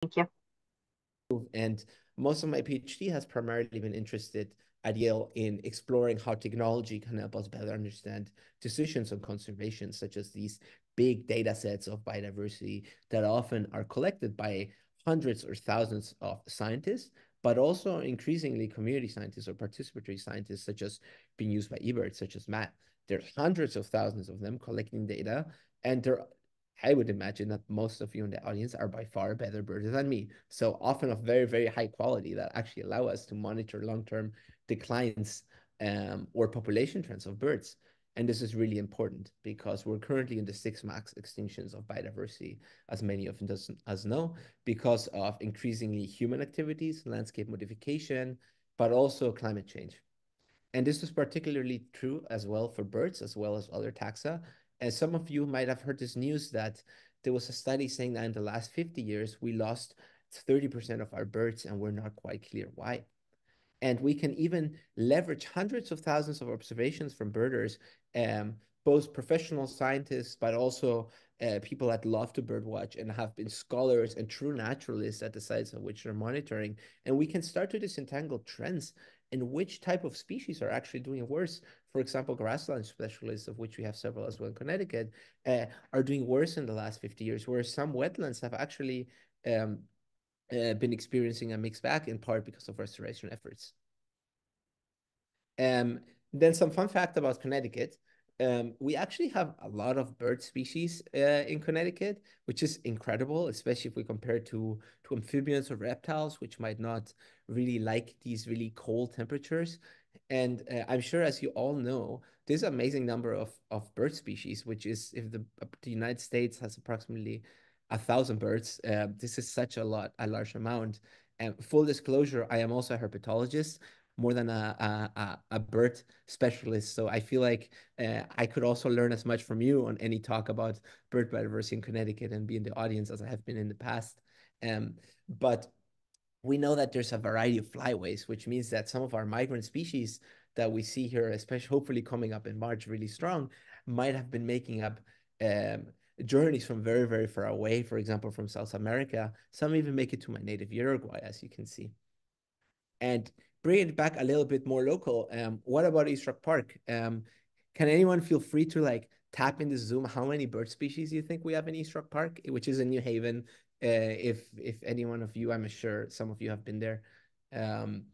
Thank you. And most of my PhD has primarily been interested at Yale in exploring how technology can help us better understand decisions on conservation, such as these big data sets of biodiversity that often are collected by hundreds or thousands of scientists, but also increasingly community scientists or participatory scientists, such as being used by eBird, such as Matt. There's hundreds of thousands of them collecting data, and they're I would imagine that most of you in the audience are by far better birders than me. So often of very, very high quality that actually allow us to monitor long-term declines or population trends of birds. And this is really important because we're currently in the six max extinctions of biodiversity, as many of us know, because of increasingly human activities, landscape modification, but also climate change. And this is particularly true as well for birds, as well as other taxa. And some of you might have heard this news that there was a study saying that in the last 50 years, we lost 30% of our birds, and we're not quite clear why. And we can even leverage hundreds of thousands of observations from birders, um, both professional scientists, but also people that love to birdwatch and have been scholars and true naturalists at the sites of which they're monitoring. And we can start to disentangle trends in which type of species are actually doing worse. For example, grassland specialists, of which we have several as well in Connecticut, are doing worse in the last 50 years, whereas some wetlands have actually um, been experiencing a mixed bag in part because of restoration efforts. Um, then some fun fact about Connecticut. We actually have a lot of bird species in Connecticut, which is incredible, especially if we compare to amphibians or reptiles, which might not really like these really cold temperatures. And I'm sure, as you all know, there's an amazing number of bird species, which is if the United States has approximately 1,000 birds, this is such a large amount. And full disclosure, I am also a herpetologist more than a bird specialist. So I feel like I could also learn as much from you on any talk about bird biodiversity in Connecticut and be in the audience as I have been in the past. Um, but we know that there's a variety of flyways, which means that some of our migrant species that we see here, especially hopefully coming up in March really strong, might have been making up um, journeys from very, very far away, for example, from South America. Some even make it to my native Uruguay, as you can see. And bring it back a little bit more local. What about East Rock Park? Can anyone feel free to like tap in the Zoom how many bird species you think we have in East Rock Park, which is in New Haven? If any one of you, I'm sure some of you have been there. Um,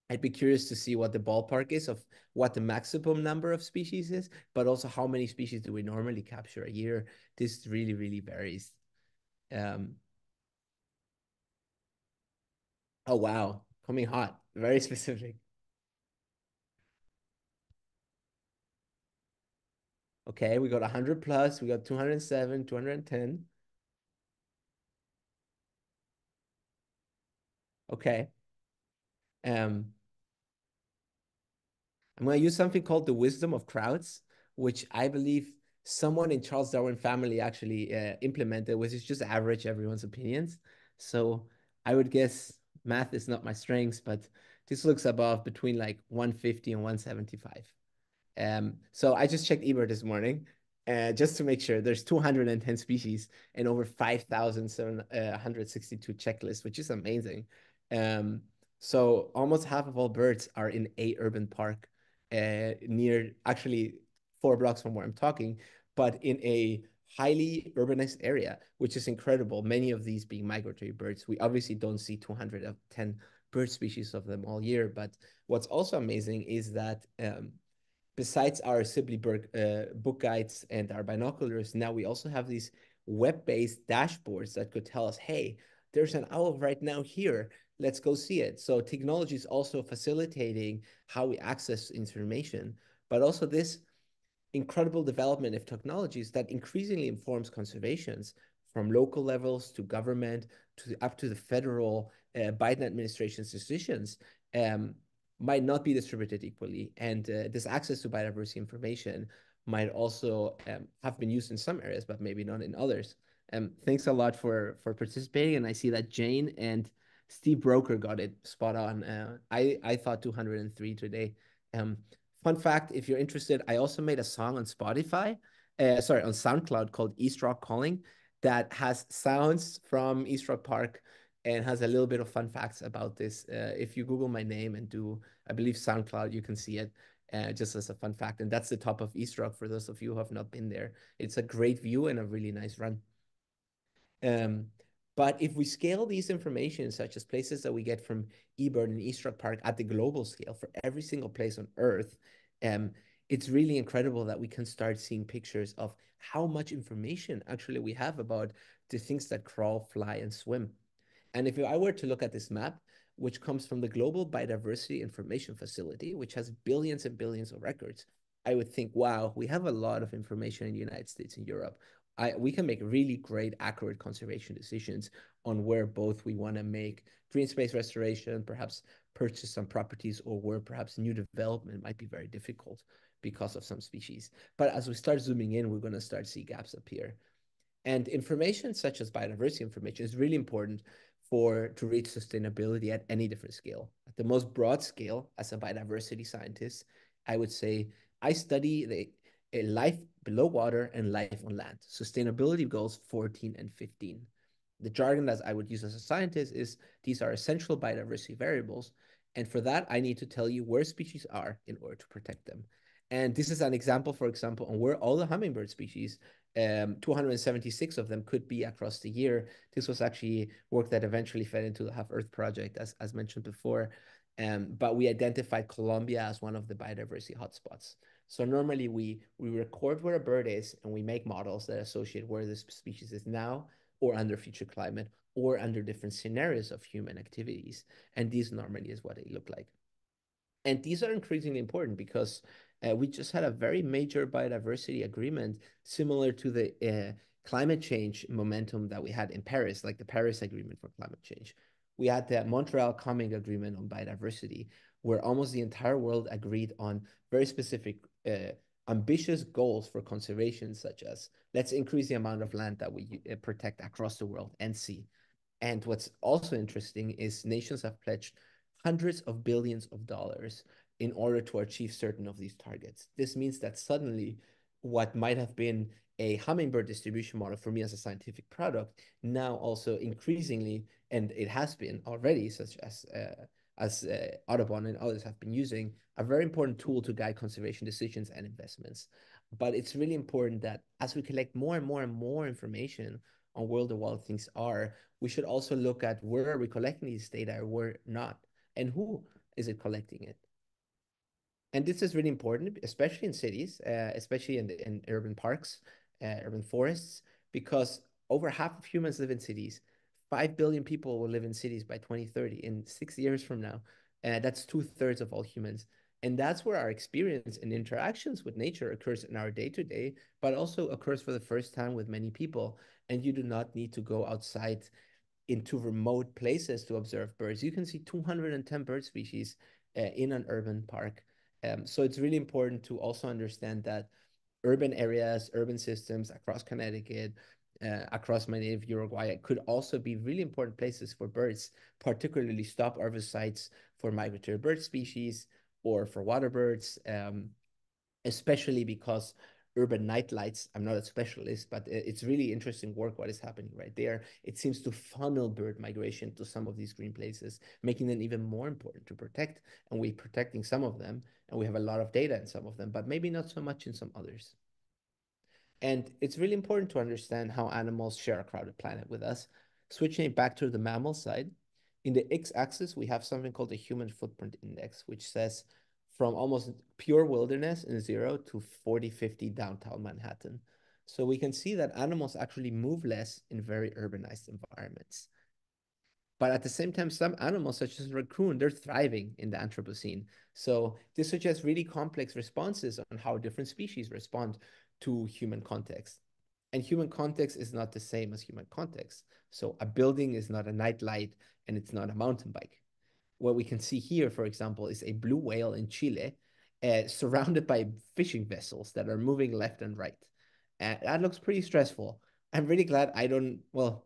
I'd be curious to see what the ballpark is of what the maximum number of species is, but also how many species do we normally capture a year? This really, really varies. Um, oh wow, coming hot, very specific. Okay, we got 100 plus, we got 207, 210. Okay. Um, I'm going to use something called the wisdom of crowds, which I believe someone in Charles Darwin family actually implemented, which is just average everyone's opinions. So I would guess math is not my strengths, but this looks above between like 150 and 175. So I just checked eBird this morning, just to make sure. There's 210 species and over 5,762 checklists, which is amazing. Um, so almost half of all birds are in a urban park, near actually 4 blocks from where I'm talking, but in a highly urbanized area, which is incredible. Many of these being migratory birds. We obviously don't see 210 bird species of them all year, but what's also amazing is that besides our Sibley book guides and our binoculars, now we also have these web-based dashboards that could tell us, hey, there's an owl right now here. Let's go see it. So technology is also facilitating how we access information, but also this incredible development of technologies that increasingly informs conservations from local levels to government to up to the federal Biden administration's decisions um, might not be distributed equally. And this access to biodiversity information might also have been used in some areas, but maybe not in others. Thanks a lot for participating. And I see that Jane and Steve Broker got it spot on. I thought 203 today. Um, Fun fact, if you're interested, I also made a song on Spotify, sorry, on SoundCloud called East Rock Calling. that has sounds from East Rock Park and has a little bit of fun facts about this. If you Google my name and do, I believe, SoundCloud, you can see it just as a fun fact. And that's the top of East Rock for those of you who have not been there. It's a great view and a really nice run. Um, but if we scale these information, such as places that we get from eBird and East Rock Park at the global scale for every single place on Earth, um, it's really incredible that we can start seeing pictures of how much information actually we have about the things that crawl, fly, and swim. And if I were to look at this map, which comes from the Global Biodiversity Information Facility, which has billions and billions of records, I would think, wow, we have a lot of information in the United States and Europe. We can make really great, accurate conservation decisions on where both we want to make green space restoration, perhaps purchase some properties, or where perhaps new development might be very difficult because of some species. But as we start zooming in, we're going to start see gaps appear. And information such as biodiversity information is really important for to reach sustainability at any different scale. At the most broad scale, as a biodiversity scientist, I would say I study the life below water and life on land. Sustainability goals 14 and 15. The jargon that I would use as a scientist is these are essential biodiversity variables. And for that, I need to tell you where species are in order to protect them. And this is an example, for example, on where all the hummingbird species 276 of them could be across the year. This was actually work that eventually fed into the Half Earth Project, as mentioned before. But we identified Colombia as one of the biodiversity hotspots. So normally we record where a bird is and we make models that associate where this species is now or under future climate or under different scenarios of human activities. And these normally is what they look like. And these are increasingly important because we just had a very major biodiversity agreement similar to the climate change momentum that we had in Paris, like the Paris Agreement for climate change. We had the Montreal Coming Agreement on biodiversity, where almost the entire world agreed on very specific, ambitious goals for conservation, such as let's increase the amount of land that we protect across the world and sea. And what's also interesting is nations have pledged hundreds of billions of dollars in order to achieve certain of these targets. This means that suddenly what might have been a hummingbird distribution model for me as a scientific product now also increasingly, and it has been already, such as Audubon and others have been using, a very important tool to guide conservation decisions and investments. But it's really important that as we collect more and more and more information on where the wild things are, we should also look at where are we collecting these data or where not, and who is it collecting it. And this is really important, especially in cities, especially in urban parks, urban forests, because over half of humans live in cities. 5 billion people will live in cities by 2030, in 6 years from now. That's two-thirds of all humans. And that's where our experience and interactions with nature occurs in our day-to-day, but also occurs for the first time with many people. And you do not need to go outside into remote places to observe birds. You can see 210 bird species in an urban park. So it's really important to also understand that urban areas, urban systems across Connecticut, across my native Uruguay could also be really important places for birds, particularly stopover sites for migratory bird species or for water birds, especially because urban night lights, I'm not a specialist, but it's really interesting work what is happening right there. It seems to funnel bird migration to some of these green places, making them even more important to protect. And we're protecting some of them, and we have a lot of data in some of them, but maybe not so much in some others. And it's really important to understand how animals share a crowded planet with us. Switching it back to the mammal side, in the x-axis, we have something called the Human Footprint Index, which says from almost pure wilderness in zero to 40, 50 downtown Manhattan. So we can see that animals actually move less in very urbanized environments. But at the same time, some animals, such as raccoon, they're thriving in the Anthropocene. So this suggests really complex responses on how different species respond to human context. And human context is not the same as human context. So a building is not a nightlight and it's not a mountain bike. What we can see here, for example, is a blue whale in Chile surrounded by fishing vessels that are moving left and right. That looks pretty stressful. I'm really glad I don't, well,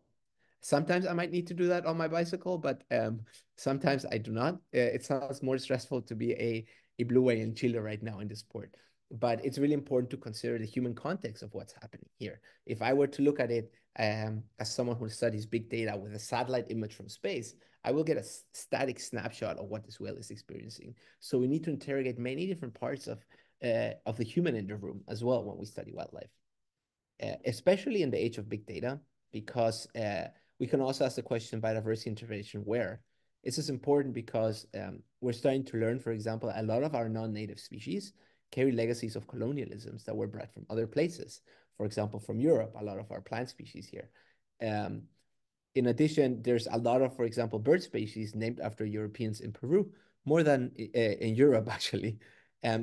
sometimes I might need to do that on my bicycle, but sometimes I do not. It sounds more stressful to be a blue whale in Chile right now in this sport. But it's really important to consider the human context of what's happening here. If I were to look at it as someone who studies big data with a satellite image from space, I will get a static snapshot of what this whale is experiencing. So we need to interrogate many different parts of the human in the room as well when we study wildlife, especially in the age of big data, because we can also ask the question biodiversity intervention where. This is important because we're starting to learn, for example, a lot of our non-native species carry legacies of colonialisms that were bred from other places. For example, from Europe, a lot of our plant species here. Um, in addition, there's a lot of, for example, bird species named after Europeans in Peru, more than in Europe, actually.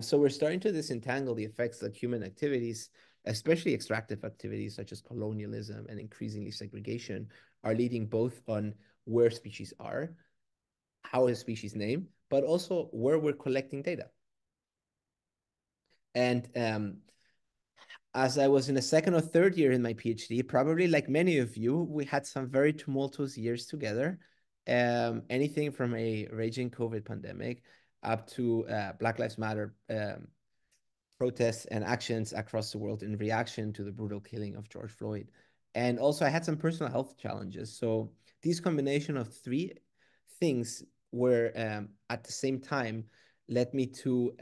So we're starting to disentangle the effects that human activities, especially extractive activities such as colonialism and increasingly segregation, are leading both on where species are, how is species named, but also where we're collecting data. And as I was in a second or third year in my PhD, probably like many of you, we had some very tumultuous years together. Anything from a raging COVID pandemic up to Black Lives Matter protests and actions across the world in reaction to the brutal killing of George Floyd. And also, I had some personal health challenges. So, these combination of three things were at the same time led me to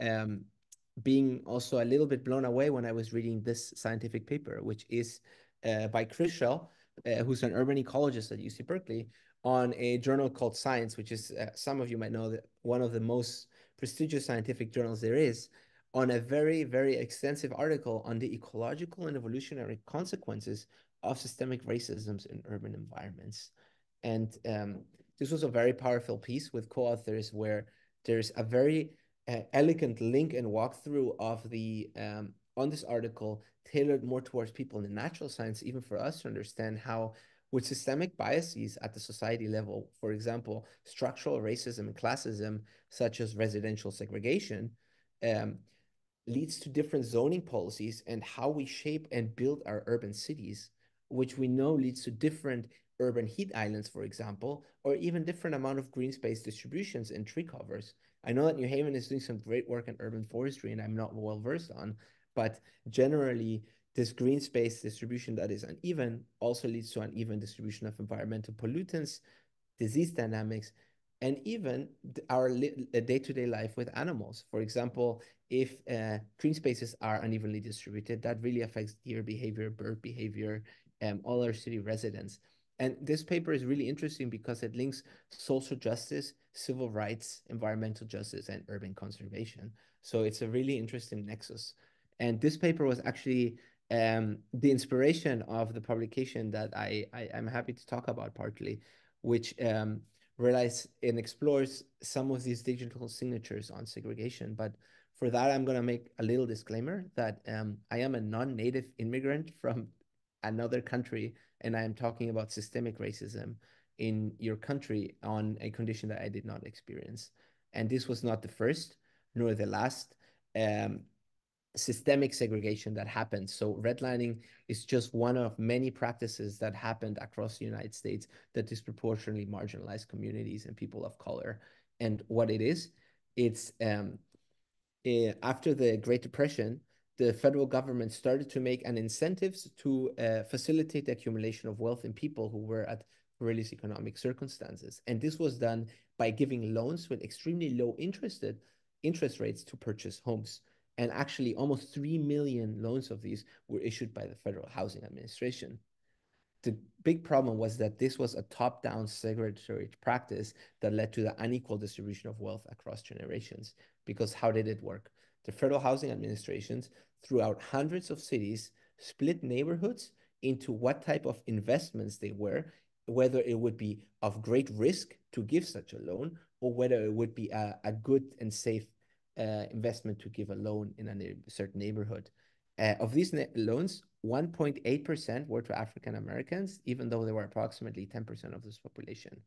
being also a little bit blown away when I was reading this scientific paper, which is by Chris Schell, who's an urban ecologist at UC Berkeley, on a journal called Science, which is, some of you might know, that one of the most prestigious scientific journals there is, on a very, very extensive article on the ecological and evolutionary consequences of systemic racisms in urban environments. And this was a very powerful piece with co-authors where there's a very elegant link and walkthrough of the on this article tailored more towards people in the natural science, even for us to understand how with systemic biases at the society level, for example, structural racism and classism, such as residential segregation, um, leads to different zoning policies and how we shape and build our urban cities, which we know leads to different urban heat islands, for example, or even different amount of green space distributions and tree covers. I know that New Haven is doing some great work in urban forestry, and I'm not well versed on, but generally, this green space distribution that is uneven also leads to uneven distribution of environmental pollutants, disease dynamics, and even our day-to-day life with animals. For example, if green spaces are unevenly distributed, that really affects deer behavior, bird behavior, all our city residents. And this paper is really interesting because it links social justice, civil rights, environmental justice, and urban conservation. So it's a really interesting nexus. And this paper was actually the inspiration of the publication that I'm happy to talk about partly, which relies and explores some of these digital signatures on segregation. But for that, I'm going to make a little disclaimer that I am a non-native immigrant from another country, and I am talking about systemic racism in your country on a condition that I did not experience. And this was not the first nor the last systemic segregation that happened. So redlining is just one of many practices that happened across the United States that disproportionately marginalized communities and people of color. And what it is, it's after the Great Depression, the federal government started to make an incentives to facilitate the accumulation of wealth in people who were at perilous economic circumstances. And this was done by giving loans with extremely low interest rates to purchase homes. And actually, almost 3 million loans of these were issued by the Federal Housing Administration. The big problem was that this was a top-down segregatory practice that led to the unequal distribution of wealth across generations. Because how did it work? The Federal Housing Administrations, throughout hundreds of cities, split neighborhoods into what type of investments they were, whether it would be of great risk to give such a loan, or whether it would be a good and safe investment to give a loan in a certain neighborhood. Of these loans, 1.8% were to African Americans, even though they were approximately 10% of this population.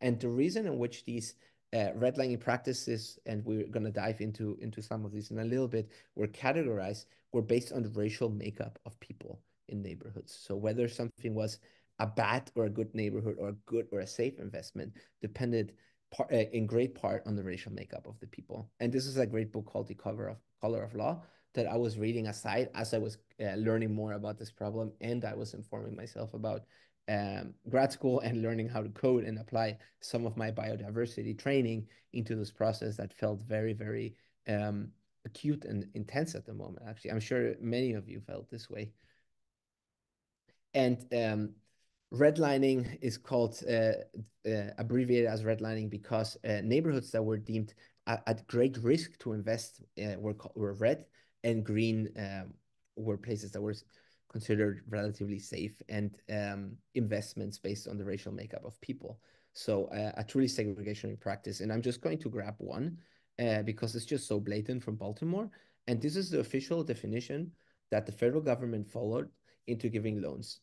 And the reason in which these redlining practices, and we're going to dive into some of these in a little bit, were categorized, were based on the racial makeup of people in neighborhoods. So whether something was a bad or a good neighborhood or a good or a safe investment depended in great part on the racial makeup of the people. And this is a great book called The Color of Law that I was reading aside as I was learning more about this problem, and I was informing myself about grad school and learning how to code and apply some of my biodiversity training into this process that felt very, very acute and intense at the moment. Actually, I'm sure many of you felt this way. And redlining is called abbreviated as redlining because neighborhoods that were deemed at great risk to invest were red, and green were places that were considered relatively safe, and investments based on the racial makeup of people. So a truly segregationary practice. And I'm just going to grab one because it's just so blatant from Baltimore. And this is the official definition that the federal government followed into giving loans.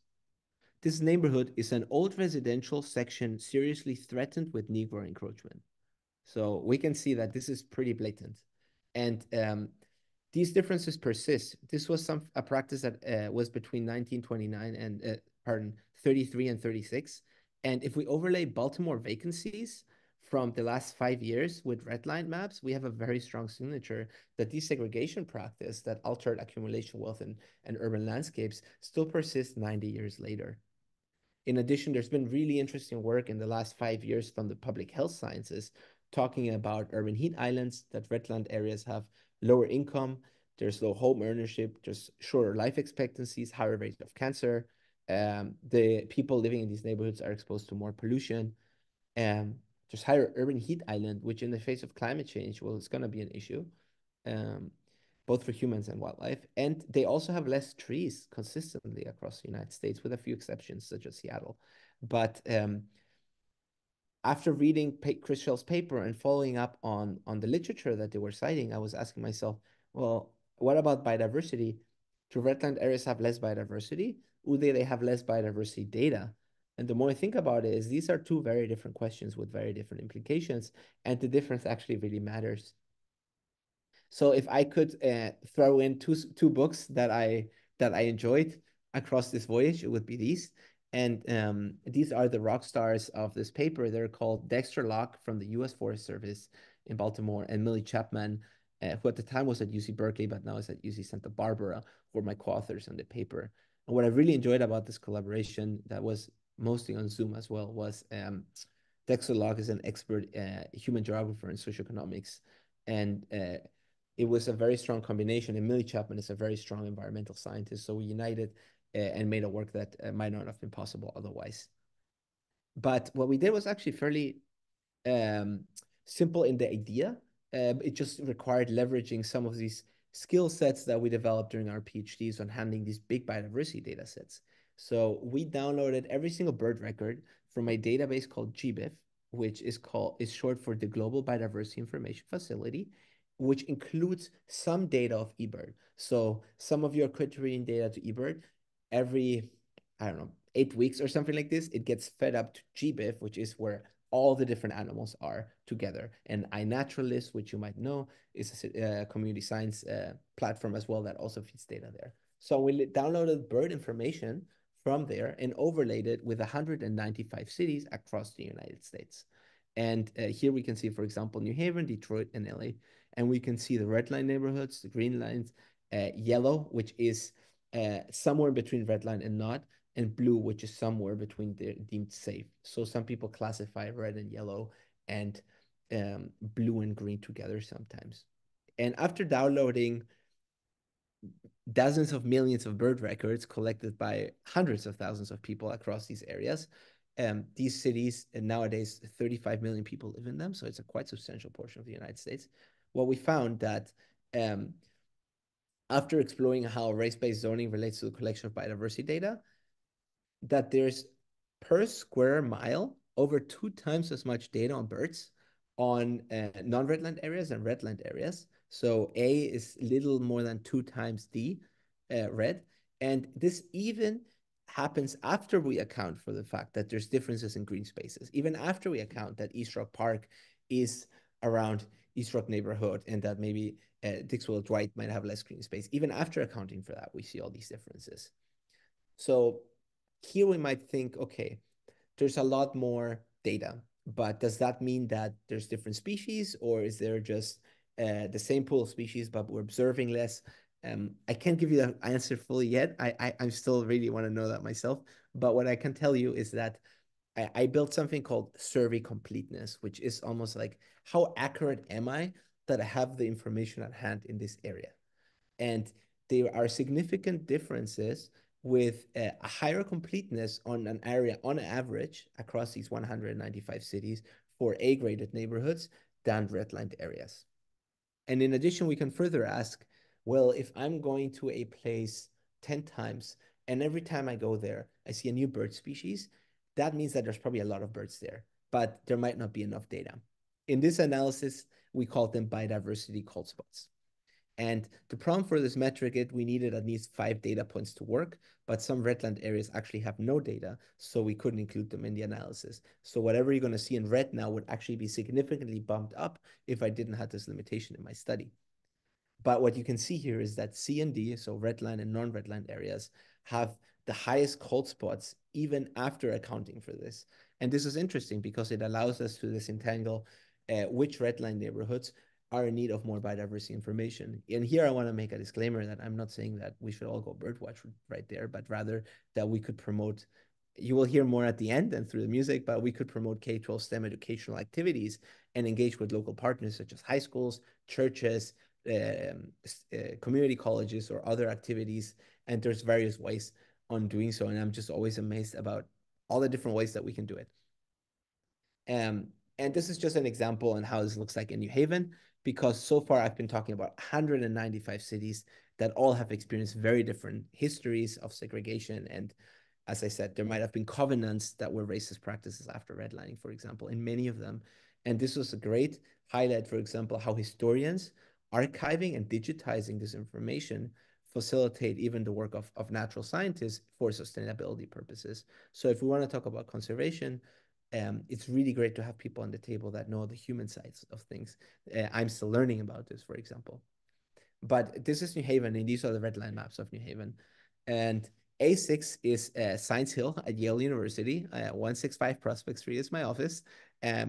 This neighborhood is an old residential section seriously threatened with Negro encroachment. So we can see that this is pretty blatant. And these differences persist. This was a practice that was between 1929 and, pardon, 33 and 36. And if we overlay Baltimore vacancies from the last 5 years with red line maps, we have a very strong signature that desegregation practice that altered accumulation wealth and urban landscapes still persists 90 years later. In addition, there's been really interesting work in the last 5 years from the public health sciences talking about urban heat islands, that redland areas have lower income, there's low home ownership, there's shorter life expectancies, higher rate of cancer. The people living in these neighborhoods are exposed to more pollution. There's higher urban heat island, which in the face of climate change, well, it's going to be an issue. Um, both for humans and wildlife. And they also have less trees consistently across the United States, with a few exceptions, such as Seattle. But after reading Chris Schell's paper and following up on the literature that they were citing, I was asking myself, well, what about biodiversity? Do redland areas have less biodiversity? Or do they have less biodiversity data? And the more I think about it, is these are two very different questions with very different implications, and the difference actually really matters. So if I could throw in two books that I enjoyed across this voyage, it would be these. And these are the rock stars of this paper. They're called Dexter Locke from the U.S. Forest Service in Baltimore, and Millie Chapman, who at the time was at UC Berkeley, but now is at UC Santa Barbara, were my co-authors on the paper. And what I really enjoyed about this collaboration, that was mostly on Zoom as well, was Dexter Locke is an expert human geographer in socioeconomics, and it was a very strong combination. And Millie Chapman is a very strong environmental scientist. So we united and made a work that might not have been possible otherwise. But what we did was actually fairly um, simple in the idea. It just required leveraging some of these skill sets that we developed during our PhDs on handling these big biodiversity data sets. So we downloaded every single bird record from a database called GBIF, which is short for the Global Biodiversity Information Facility, which includes some data of eBird. So some of your crittering data to eBird, every, I don't know, 8 weeks or something like this, it gets fed up to GBIF, which is where all the different animals are together. And iNaturalist, which you might know, is a community science platform as well that also feeds data there. So we downloaded bird information from there and overlaid it with 195 cities across the United States. And here we can see, for example, New Haven, Detroit, and LA. And we can see the red line neighborhoods, the green lines, yellow, which is somewhere between red line and not, and blue, which is somewhere between the deemed safe. So some people classify red and yellow and blue and green together sometimes. And after downloading dozens of millions of bird records collected by hundreds of thousands of people across these areas, these cities, and nowadays 35 million people live in them, so it's a quite substantial portion of the United States. What we found that after exploring how race-based zoning relates to the collection of biodiversity data, that there's per square mile over 2 times as much data on birds on non-redland areas and redland areas. So A is little more than 2 times D red. And this even happens after we account for the fact that there's differences in green spaces, even after we account that East Rock Park is around East Rock neighborhood and that maybe Dixwell Dwight might have less green space. Even after accounting for that, we see all these differences. So here we might think, okay, there's a lot more data, but does that mean that there's different species, or is there just the same pool of species, but we're observing less? I can't give you the answer fully yet. I still really want to know that myself. But what I can tell you is that I built something called survey completeness, which is almost like how accurate am I that I have the information at hand in this area. And there are significant differences with a higher completeness on an area on average across these 195 cities for A-graded neighborhoods than redlined areas. And in addition, we can further ask, well, if I'm going to a place 10 times and every time I go there, I see a new bird species, that means that there's probably a lot of birds there, but there might not be enough data. In this analysis, we call them biodiversity cold spots. And the problem for this metric is we needed at least 5 data points to work, but some redland areas actually have no data, so we couldn't include them in the analysis. So whatever you're going to see in red now would actually be significantly bumped up if I didn't have this limitation in my study. But what you can see here is that C and D, so redline and non-redline areas, have the highest cold spots even after accounting for this. And this is interesting because it allows us to disentangle which redline neighborhoods are in need of more biodiversity information. And here I want to make a disclaimer that I'm not saying that we should all go birdwatch right there, but rather that we could promote, you will hear more at the end and through the music, but we could promote K-12 STEM educational activities and engage with local partners such as high schools, churches, community colleges, or other activities. And there's various ways on doing so. And I'm just always amazed about all the different ways that we can do it. And this is just an example on how this looks like in New Haven, because so far I've been talking about 195 cities that all have experienced very different histories of segregation. And as I said, there might have been covenants that were racist practices after redlining, for example, in many of them. And this was a great highlight, for example, how historians archiving and digitizing this information facilitate even the work of natural scientists for sustainability purposes. So if we want to talk about conservation, it's really great to have people on the table that know the human sides of things. I'm still learning about this, for example. But this is New Haven, and these are the red line maps of New Haven. And A6 is Science Hill at Yale University. 165 Prospect Street is my office.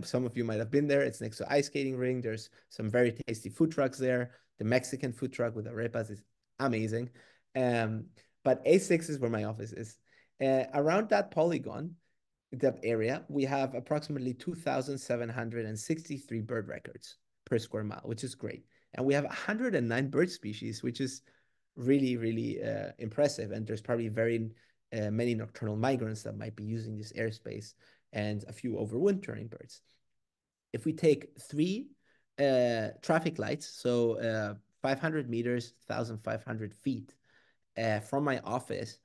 Some of you might have been there. It's next to ice skating ring. There's some very tasty food trucks there. The Mexican food truck with arepas is amazing. But A6 is where my office is. Around that polygon, that area, we have approximately 2,763 bird records per square mile, which is great. And we have 109 bird species, which is really, really impressive. And there's probably very many nocturnal migrants that might be using this airspace and a few overwintering birds. If we take 3 traffic lights, so 500 meters, 1,500 feet from my office,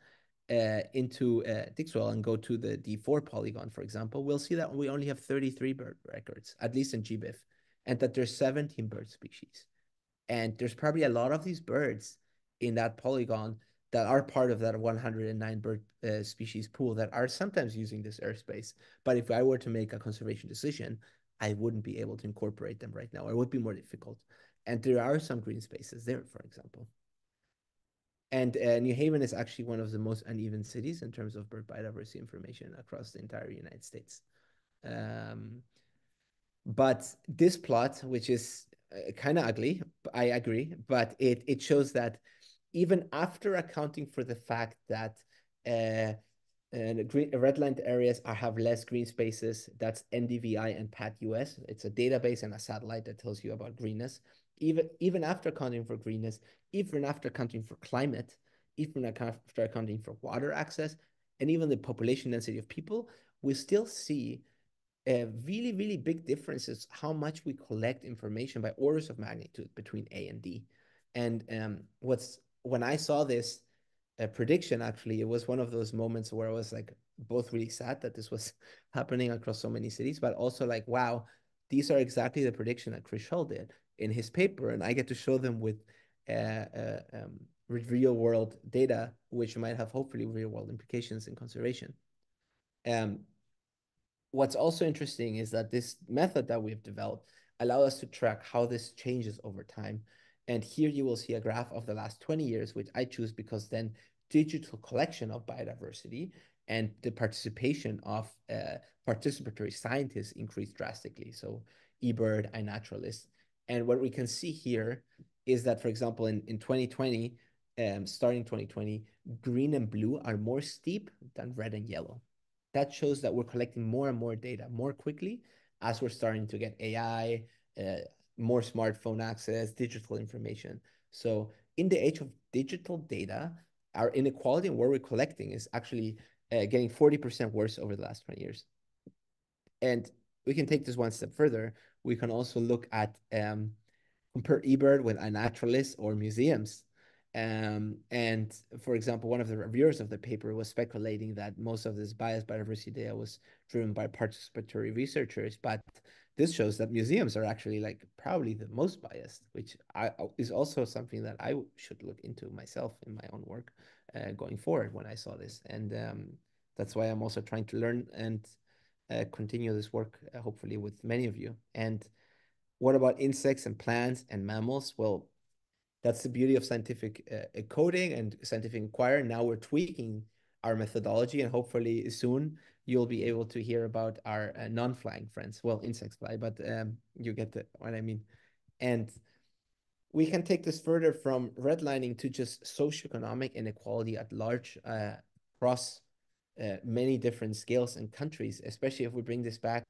into Dixwell and go to the D4 polygon, for example, we'll see that we only have 33 bird records, at least in GBIF, and that there's 17 bird species. And there's probably a lot of these birds in that polygon that are part of that 109 bird species pool that are sometimes using this airspace. But if I were to make a conservation decision, I wouldn't be able to incorporate them right now. It would be more difficult. And there are some green spaces there, for example. And New Haven is actually one of the most uneven cities in terms of bird biodiversity information across the entire United States. Um, but this plot, which is kind of ugly, I agree, but it shows that even after accounting for the fact that redlined areas have less green spaces, that's NDVI and PAT-US. It's a database and a satellite that tells you about greenness. Even after accounting for greenness, even after accounting for climate, even after accounting for water access, and even the population density of people, we still see really, really big differences how much we collect information by orders of magnitude between A and D. And when I saw this prediction, actually, it was one of those moments where I was like both really sad that this was happening across so many cities, but also like, wow, these are exactly the prediction that Chris Shull did in his paper, and I get to show them with real world data, which might have hopefully real world implications in conservation. What's also interesting is that this method that we've developed allow us to track how this changes over time. And here you will see a graph of the last 20 years, which I choose because then digital collection of biodiversity and the participation of participatory scientists increased drastically. So eBird, iNaturalist. And what we can see here is that, for example, in 2020, starting 2020, green and blue are more steep than red and yellow. That shows that we're collecting more and more data more quickly as we're starting to get AI, more smartphone access, digital information. So in the age of digital data, our inequality and where we're collecting is actually getting 40% worse over the last 20 years. And we can take this one step further. We can also look at compare eBird with a naturalist or museums. And for example, one of the reviewers of the paper was speculating that most of this biased biodiversity data was driven by participatory researchers, but this shows that museums are actually like probably the most biased, which is also something that I should look into myself in my own work going forward when I saw this. And that's why I'm also trying to learn and continue this work, hopefully with many of you. And what about insects and plants and mammals? Well, that's the beauty of scientific coding and scientific inquiry. Now we're tweaking our methodology, and hopefully soon you'll be able to hear about our non-flying friends. Well, insects fly, but you get what I mean. And we can take this further from redlining to just socioeconomic inequality at large across many different scales and countries, especially if we bring this back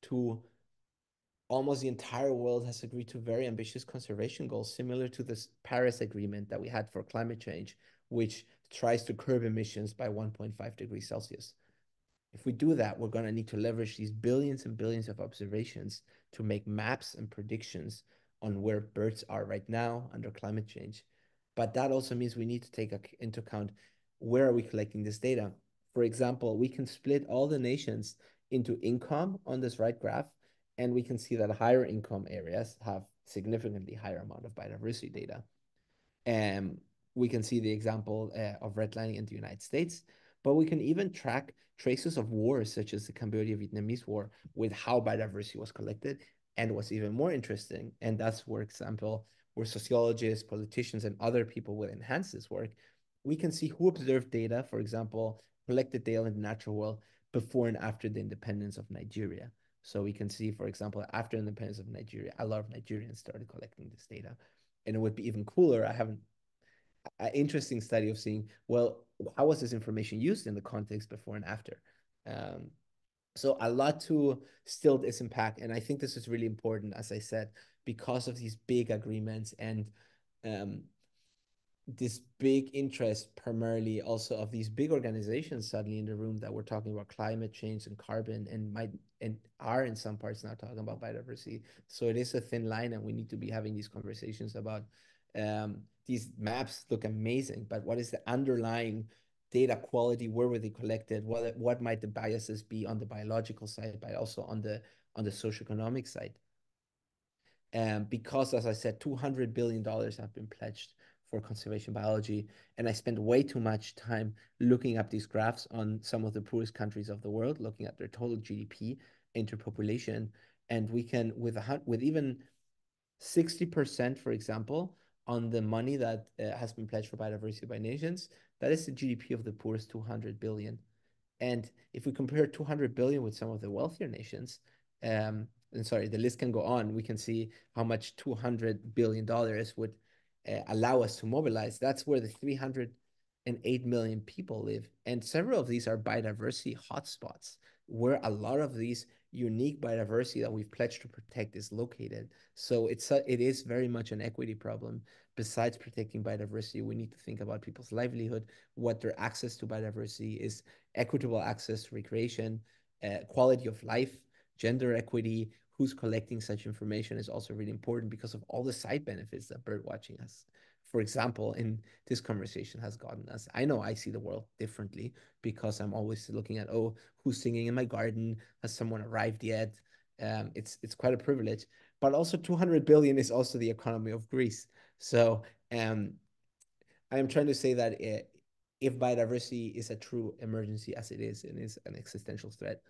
to almost the entire world has agreed to very ambitious conservation goals, similar to this Paris Agreement that we had for climate change, which tries to curb emissions by 1.5 degrees Celsius. If we do that, we're going to need to leverage these billions and billions of observations to make maps and predictions on where birds are right now under climate change. But that also means we need to take into account where are we collecting this data. For example, we can split all the nations into income on this right graph, and we can see that higher income areas have significantly higher amount of biodiversity data. And we can see the example of redlining in the United States, but we can even track traces of wars, such as the Cambodia-Vietnamese War, with how biodiversity was collected. And what's even more interesting, and that's, for example, where sociologists, politicians, and other people will enhance this work, we can see who observed data, for example, collected data in the natural world before and after the independence of Nigeria. So we can see, for example, after the independence of Nigeria, a lot of Nigerians started collecting this data. And it would be even cooler. I have an interesting study of seeing, well, how was this information used in the context before and after? Um, so a lot to still this impact. And I think this is really important, as I said, because of these big agreements and um, this big interest primarily also of these big organizations suddenly in the room that we're talking about climate change and carbon and might and are in some parts now talking about biodiversity. So it is a thin line, and we need to be having these conversations about these maps look amazing, but what is the underlying data quality? Where were they collected? What might the biases be on the biological side, but also on the socioeconomic side? Because, as I said, $200 billion have been pledged for conservation biology. And I spent way too much time looking up these graphs on some of the poorest countries of the world, looking at their total GDP into population. And we can, with even 60%, for example, on the money that has been pledged for biodiversity by nations, that is the GDP of the poorest 200 billion. And if we compare 200 billion with some of the wealthier nations, and sorry, the list can go on, we can see how much $200 billion would allow us to mobilize. That's where the 308 million people live. And several of these are biodiversity hotspots, where a lot of these unique biodiversity that we've pledged to protect is located. So it is very much an equity problem. Besides protecting biodiversity, we need to think about people's livelihood, what their access to biodiversity is, equitable access to recreation, quality of life, gender equity, who's collecting such information is also really important because of all the side benefits that bird watching has. For example, in this conversation has gotten us. I know I see the world differently because I'm always looking at, oh, who's singing in my garden? Has someone arrived yet? It's quite a privilege. But also 200 billion is also the economy of Greece. So I am trying to say that if biodiversity is a true emergency, as it is, and is an existential threat,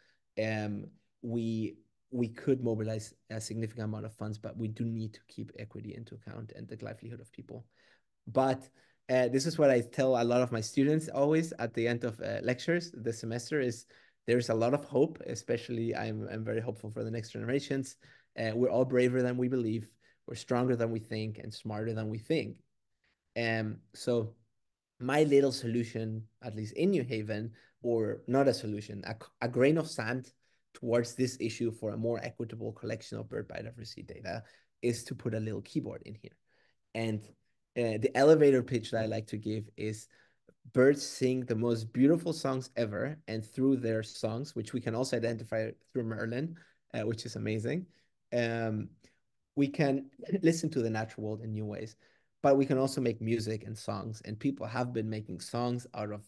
um, we we could mobilize a significant amount of funds, but we do need to keep equity into account and the livelihood of people. But this is what I tell a lot of my students always at the end of lectures this semester is there's a lot of hope, especially I'm very hopeful for the next generations. We're all braver than we believe. We're stronger than we think and smarter than we think. So my little solution, at least in New Haven, or not a solution, a grain of sand towards this issue for a more equitable collection of bird biodiversity data is to put a little keyboard in here. And the elevator pitch that I like to give is birds sing the most beautiful songs ever, and through their songs, which we can also identify through Merlin, which is amazing, um, we can listen to the natural world in new ways. But we can also make music and songs, and people have been making songs out of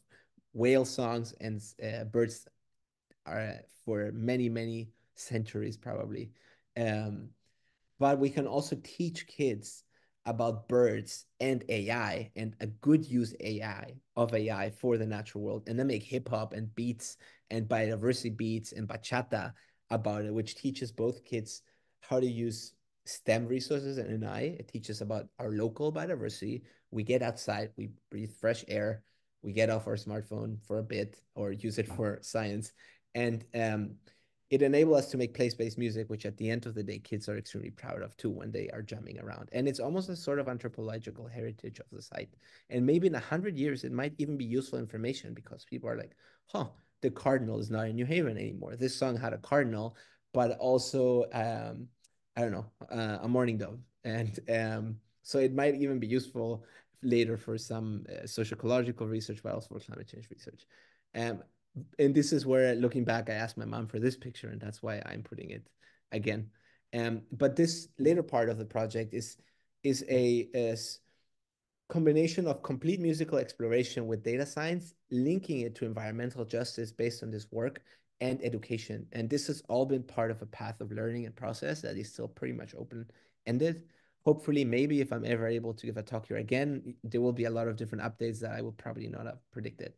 whale songs and birds are for many, many centuries, probably. Um, but we can also teach kids about birds and AI and a good use AI for the natural world, and then make hip hop and beats and biodiversity beats and bachata about it, which teaches both kids how to use STEM resources and AI. It teaches about our local biodiversity. We get outside, we breathe fresh air, we get off our smartphone for a bit or use it for science, and it enabled us to make place-based music, which at the end of the day, kids are extremely proud of too when they are jamming around. And it's almost a sort of anthropological heritage of the site. And maybe in 100 years, it might even be useful information because people are like, huh, the cardinal is not in New Haven anymore. This song had a cardinal, but also, I don't know, a mourning dove. And so it might even be useful later for some sociological research, but also for climate change research. Um, and this is where, looking back, I asked my mom for this picture, and that's why I'm putting it again. But this later part of the project is a combination of complete musical exploration with data science, linking it to environmental justice based on this work and education. And this has all been part of a path of learning and process that is still pretty much open-ended. Hopefully, maybe if I'm ever able to give a talk here again, there will be a lot of different updates that I will probably not have predicted.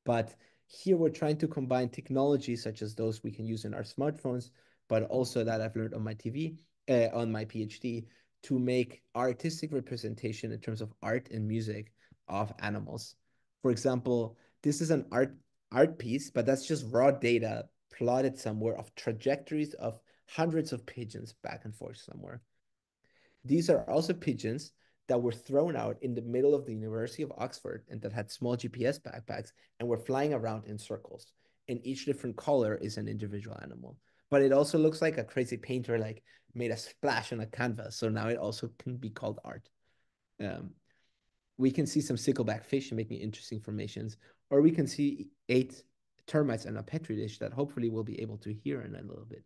But here we're trying to combine technology such as those we can use in our smartphones, but also that I've learned on my TV, on my PhD, to make artistic representation in terms of art and music of animals. For example, this is an art piece, but that's just raw data plotted somewhere of trajectories of hundreds of pigeons back and forth somewhere. These are also pigeons that were thrown out in the middle of the University of Oxford and that had small GPS backpacks and were flying around in circles. And each different color is an individual animal. But it also looks like a crazy painter like made a splash on a canvas. So now it also can be called art. Um, we can see some stickleback fish making interesting formations, or we can see 8 termites in a petri dish that hopefully we'll be able to hear in a little bit.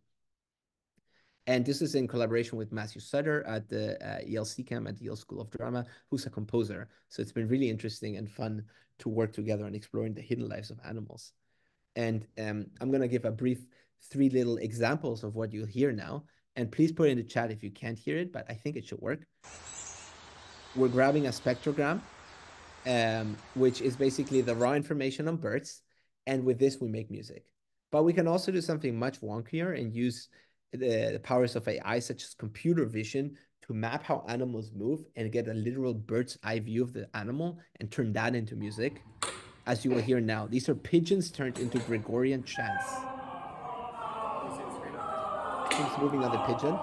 And this is in collaboration with Matthew Sutter at the Yale CCAM at the Yale School of Drama, who's a composer. So it's been really interesting and fun to work together on exploring the hidden lives of animals. And I'm going to give a brief 3 little examples of what you'll hear now. And please put in the chat if you can't hear it, but I think it should work. We're grabbing a spectrogram, which is basically the raw information on birds. And with this, we make music. But we can also do something much wonkier and use the powers of AI, such as computer vision, to map how animals move and get a literal bird's eye view of the animal and turn that into music, as you will hear now. These are pigeons turned into Gregorian chants. Who's moving on the pigeon?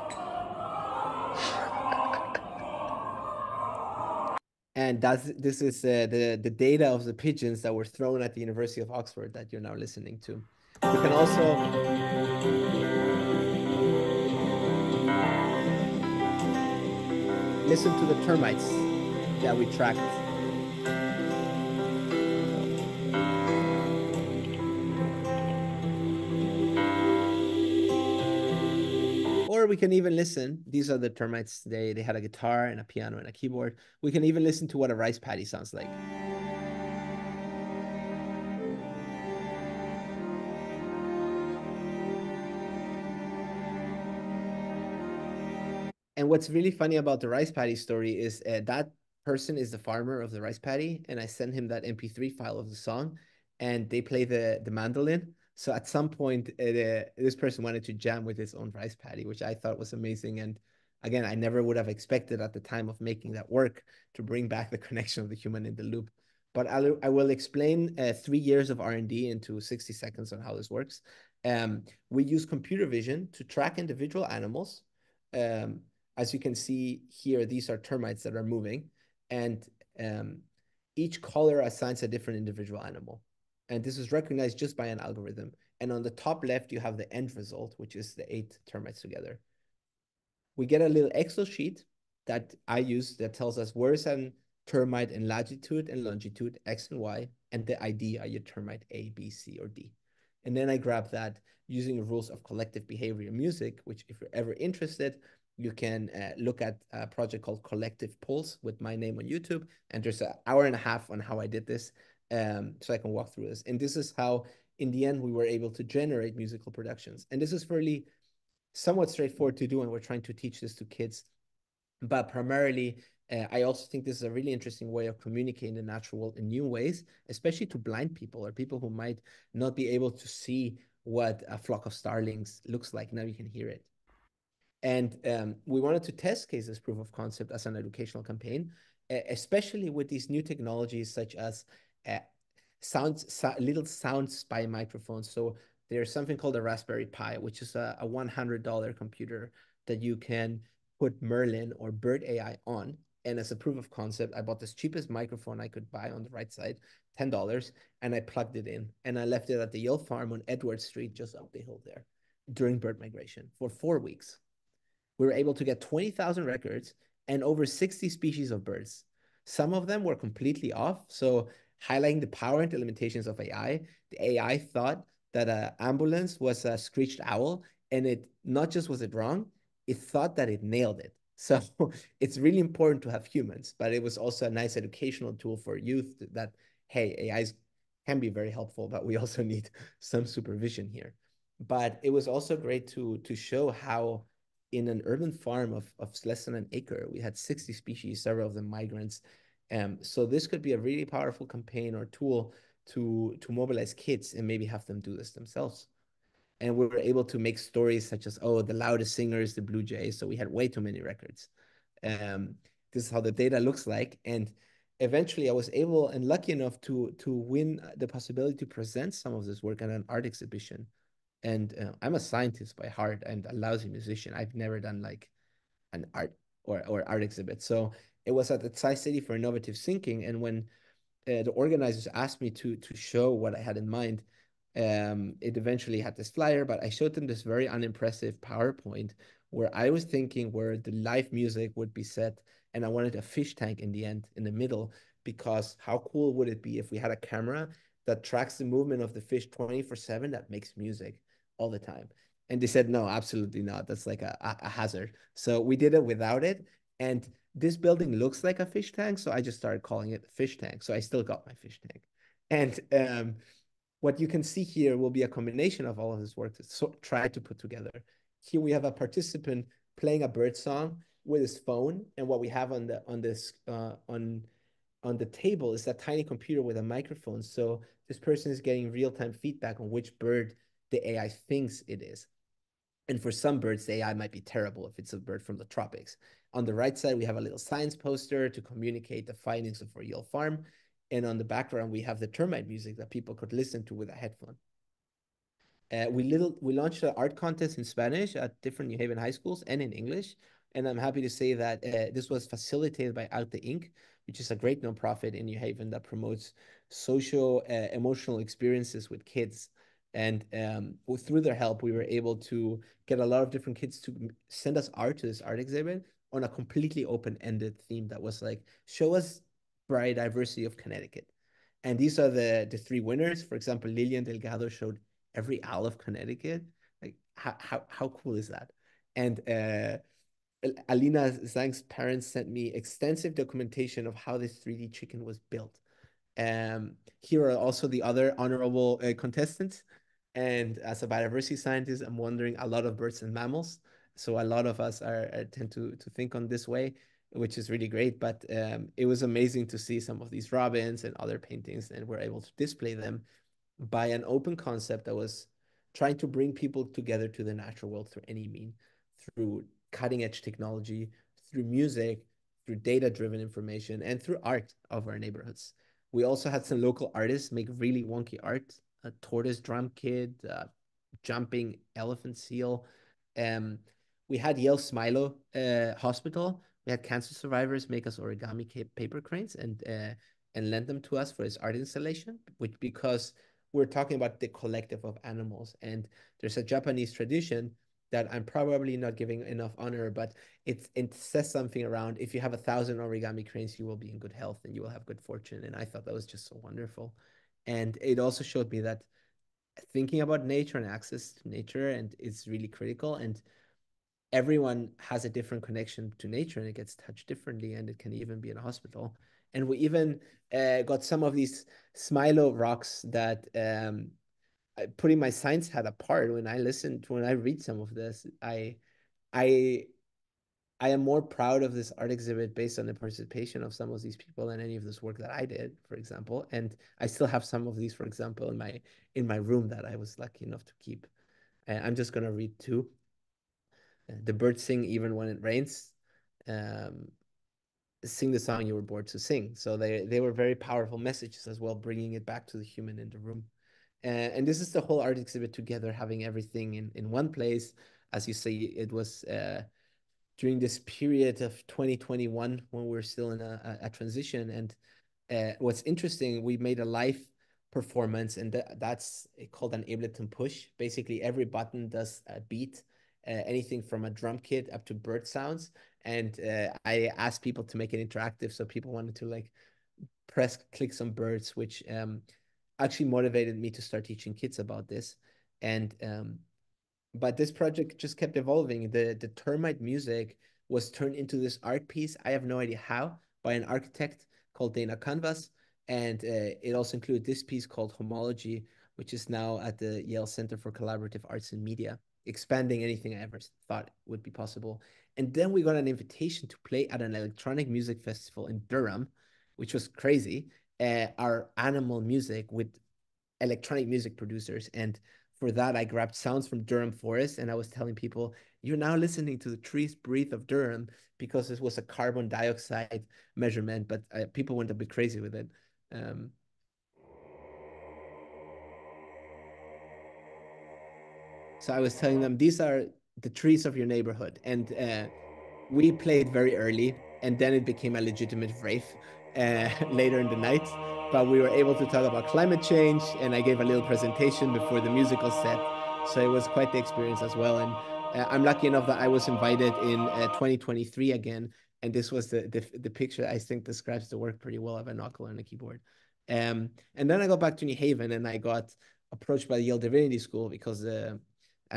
And this is the data of the pigeons that were thrown at the University of Oxford that you're now listening to. We can also listen to the termites that we tracked. Or we can even listen. These are the termites. They had a guitar and a piano and a keyboard. We can even listen to what a rice paddy sounds like. And what's really funny about the rice paddy story is that person is the farmer of the rice paddy, and I send him that MP3 file of the song, and they play the mandolin. So at some point, this person wanted to jam with his own rice paddy, which I thought was amazing. And again, I never would have expected at the time of making that work to bring back the connection of the human in the loop. But I will explain 3 years of R&D into 60 seconds on how this works. We use computer vision to track individual animals. As you can see here, these are termites that are moving, and um, each color assigns a different individual animal. And this is recognized just by an algorithm. And on the top left, you have the end result, which is the 8 termites together. We get a little Excel sheet that I use that tells us where is a termite in latitude and longitude, X and Y, and the ID, are you termite A, B, C, or D? And then I grab that using the rules of collective behavior music, which if you're ever interested, you can look at a project called Collective Pulse with my name on YouTube. And there's an hour and a half on how I did this. So I can walk through this. And this is how, in the end, we were able to generate musical productions. And this is fairly somewhat straightforward to do, and we're trying to teach this to kids. But primarily, I also think this is a really interesting way of communicating the natural world in new ways, especially to blind people or people who might not be able to see what a flock of starlings looks like. Now you can hear it. And we wanted to test case this proof of concept as an educational campaign, especially with these new technologies such as uh, little sound spy microphones. So there's something called a Raspberry Pi, which is a $100 computer that you can put Merlin or Bird AI on. And as a proof of concept, I bought this cheapest microphone I could buy on the right side, $10, and I plugged it in. And I left it at the Yale farm on Edward Street, just up the hill there, during bird migration for 4 weeks. We were able to get 20,000 records and over 60 species of birds. Some of them were completely off. So, highlighting the power and the limitations of AI, the AI thought that an ambulance was a screeched owl, and it not just was it wrong, it thought that it nailed it. So, it's really important to have humans, but it was also a nice educational tool for youth that, hey, AIs can be very helpful, but we also need some supervision here. But it was also great to show how in an urban farm of less than an acre, we had 60 species, several of them migrants. So this could be a really powerful campaign or tool to mobilize kids and maybe have them do this themselves. And we were able to make stories such as, oh, the loudest singer is the Blue Jays. So we had way too many records. Um, this is how the data looks like. And eventually I was able and lucky enough to win the possibility to present some of this work at an art exhibition. And I'm a scientist by heart and a lousy musician. I've never done like an art or art exhibit. So it was at the Tri-City for Innovative Thinking. And when the organizers asked me to show what I had in mind, it eventually had this flyer, but I showed them this very unimpressive PowerPoint where I was thinking where the live music would be set, and I wanted a fish tank in the end, in the middle, because how cool would it be if we had a camera that tracks the movement of the fish 24/7 that makes music all the time? And they said, no, absolutely not. That's like a hazard. So we did it without it. And this building looks like a fish tank, so I just started calling it a fish tank. So I still got my fish tank. And what you can see here will be a combination of all of this work to try to put together. Here we have a participant playing a bird song with his phone, and what we have on the table is a tiny computer with a microphone. So this person is getting real-time feedback on which bird the AI thinks it is. And for some birds, the AI might be terrible if it's a bird from the tropics. On the right side, we have a little science poster to communicate the findings of our Yale farm. And on the background, we have the termite music that people could listen to with a headphone. We launched an art contest in Spanish at different New Haven high schools and in English. And I'm happy to say that this was facilitated by Arte Inc., which is a great nonprofit in New Haven that promotes social emotional experiences with kids. And through their help, we were able to get a lot of different kids to send us art to this art exhibit on a completely open-ended theme that was like, show us biodiversity of Connecticut. And these are the three winners. For example, Lillian Delgado showed every owl of Connecticut. Like how cool is that? And Alina Zhang's parents sent me extensive documentation of how this 3D chicken was built. Here are also the other honorable contestants. And as a biodiversity scientist, I'm wondering a lot of birds and mammals. So a lot of us tend to think on this way, which is really great. But it was amazing to see some of these robins and other paintings, and we're able to display them by an open concept that was trying to bring people together to the natural world through any mean, through cutting edge technology, through music, through data driven information, and through art of our neighborhoods. We also had some local artists make really wonky art, a tortoise drum kid, jumping elephant seal. Um, we had Yale Smilo Hospital. We had cancer survivors make us origami paper cranes and lend them to us for this art installation, which because we're talking about the collective of animals. And there's a Japanese tradition that I'm probably not giving enough honor, but it says something around if you have 1,000 origami cranes, you will be in good health and you will have good fortune. And I thought that was just so wonderful. And it also showed me that thinking about nature and access to nature and is really critical. And everyone has a different connection to nature and it gets touched differently. And it can even be in a hospital. And we even got some of these Smilo rocks that putting my science hat apart when I read some of this, I I am more proud of this art exhibit based on the participation of some of these people than any of this work that I did, for example. And I still have some of these, for example, in my room that I was lucky enough to keep. I'm just gonna read two. The birds sing even when it rains. Um, Sing the song you were born to sing. So they were very powerful messages as well, bringing it back to the human in the room. And this is the whole art exhibit together, having everything in one place. As you say, it was during this period of 2021 when we're still in a transition. And what's interesting, we made a live performance, and that's called an Ableton push. Basically, every button does a beat, anything from a drum kit up to bird sounds. And I asked people to make it interactive, so people wanted to like press click some birds, which actually motivated me to start teaching kids about this. And but this project just kept evolving. The termite music was turned into this art piece. I have no idea how, by an architect called Dana Canvas. And it also included this piece called Homology, which is now at the Yale Center for Collaborative Arts and Media, expanding anything I ever thought would be possible. And then we got an invitation to play at an electronic music festival in Durham, which was crazy. Our animal music with electronic music producers. And for that, I grabbed sounds from Durham Forest and I was telling people, you're now listening to the trees breathe of Durham because this was a carbon dioxide measurement, but people went a bit crazy with it. Um, so I was telling them, these are the trees of your neighborhood. And we played very early, and then it became a legitimate rave later in the night. But we were able to talk about climate change, and I gave a little presentation before the musical set. So it was quite the experience as well. And I'm lucky enough that I was invited in 2023 again. And this was the picture I think describes the work pretty well of a knuckle and a keyboard. And then I got back to New Haven and I got approached by the Yale Divinity School because a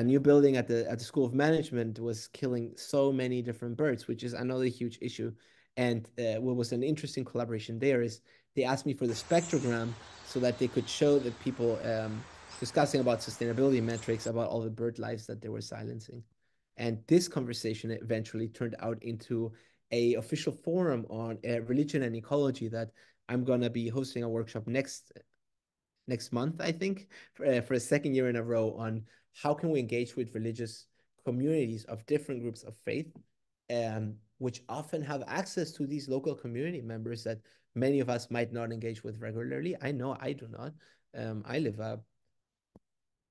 new building at the School of Management was killing so many different birds, which is another huge issue. And what was an interesting collaboration there is they asked me for the spectrogram so that they could show the people discussing about sustainability metrics about all the bird lives that they were silencing. And this conversation eventually turned out into a official forum on religion and ecology that I'm gonna be hosting a workshop next month, I think, for a second year in a row on how can we engage with religious communities of different groups of faith, which often have access to these local community members that many of us might not engage with regularly. I know I do not. I live a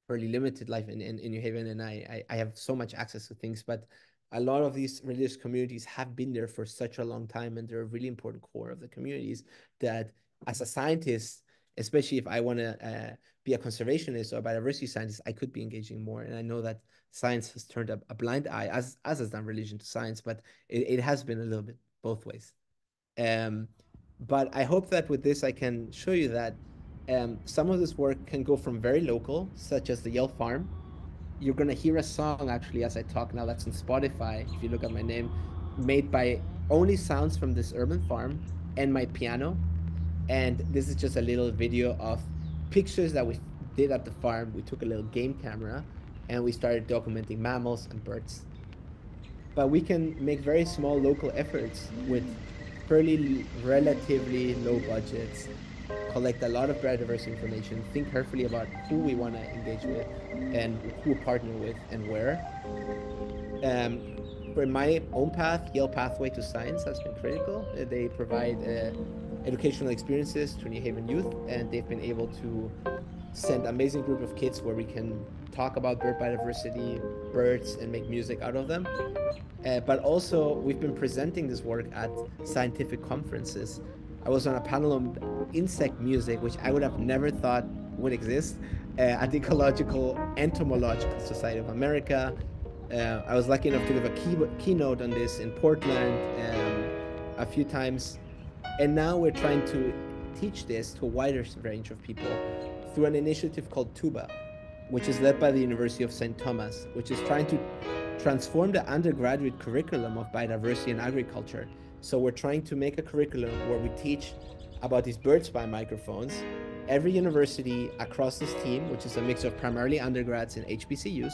fairly limited life in New Haven, and I have so much access to things, but a lot of these religious communities have been there for such a long time, and they're a really important core of the communities that as a scientist, especially if I want to be a conservationist or a biodiversity scientist, I could be engaging more. And I know that science has turned up a blind eye, as has done religion to science, but it has been a little bit both ways. Um, but I hope that with this, I can show you that some of this work can go from very local, such as the Yale Farm. You're going to hear a song actually as I talk now that's on Spotify, if you look at my name, made by only sounds from this urban farm and my piano. And this is just a little video of pictures that we did at the farm. We took a little game camera and we started documenting mammals and birds. But we can make very small local efforts with fairly relatively low budgets, collect a lot of biodiversity information, think carefully about who we want to engage with and who partner with and where. Um, for my own path, Yale Pathway to Science has been critical. They provide educational experiences to New Haven youth, and they've been able to send amazing group of kids where we can talk about bird biodiversity, birds, and make music out of them. But also, we've been presenting this work at scientific conferences. I was on a panel on insect music, which I would have never thought would exist, at the Ecological Entomological Society of America. I was lucky enough to give a keynote on this in Portland a few times. And now we're trying to teach this to a wider range of people through an initiative called TUBA, which is led by the University of St. Thomas, which is trying to transform the undergraduate curriculum of biodiversity and agriculture. So we're trying to make a curriculum where we teach about these bird spy microphones. Every university across this team, which is a mix of primarily undergrads and HBCUs,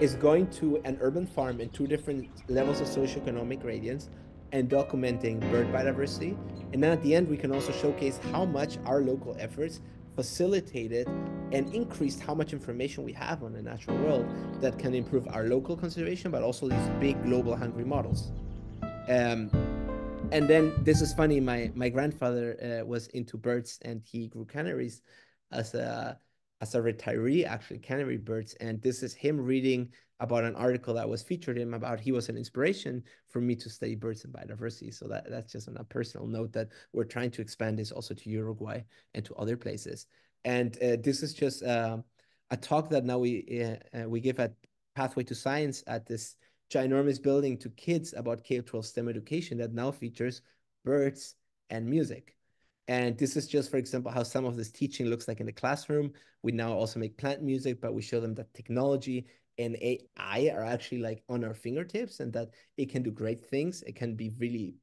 is going to an urban farm in two different levels of socioeconomic gradients and documenting bird biodiversity. And then at the end, we can also showcase how much our local efforts facilitated and increased how much information we have on the natural world that can improve our local conservation, but also these big global hungry models. Um, and then this is funny. My grandfather was into birds, and he grew canaries as a retiree, actually canary birds. And this is him reading about an article that was featured him about. He was an inspiration for me to study birds and biodiversity. So that's just on a personal note that we're trying to expand this also to Uruguay and to other places. And this is just a talk that now we give at Pathway to Science at this ginormous building to kids about K-12 STEM education that now features birds and music. And this is just, for example, how some of this teaching looks like in the classroom. We now also make plant music, but we show them that technology and AI are actually like on our fingertips and that it can do great things. It can be really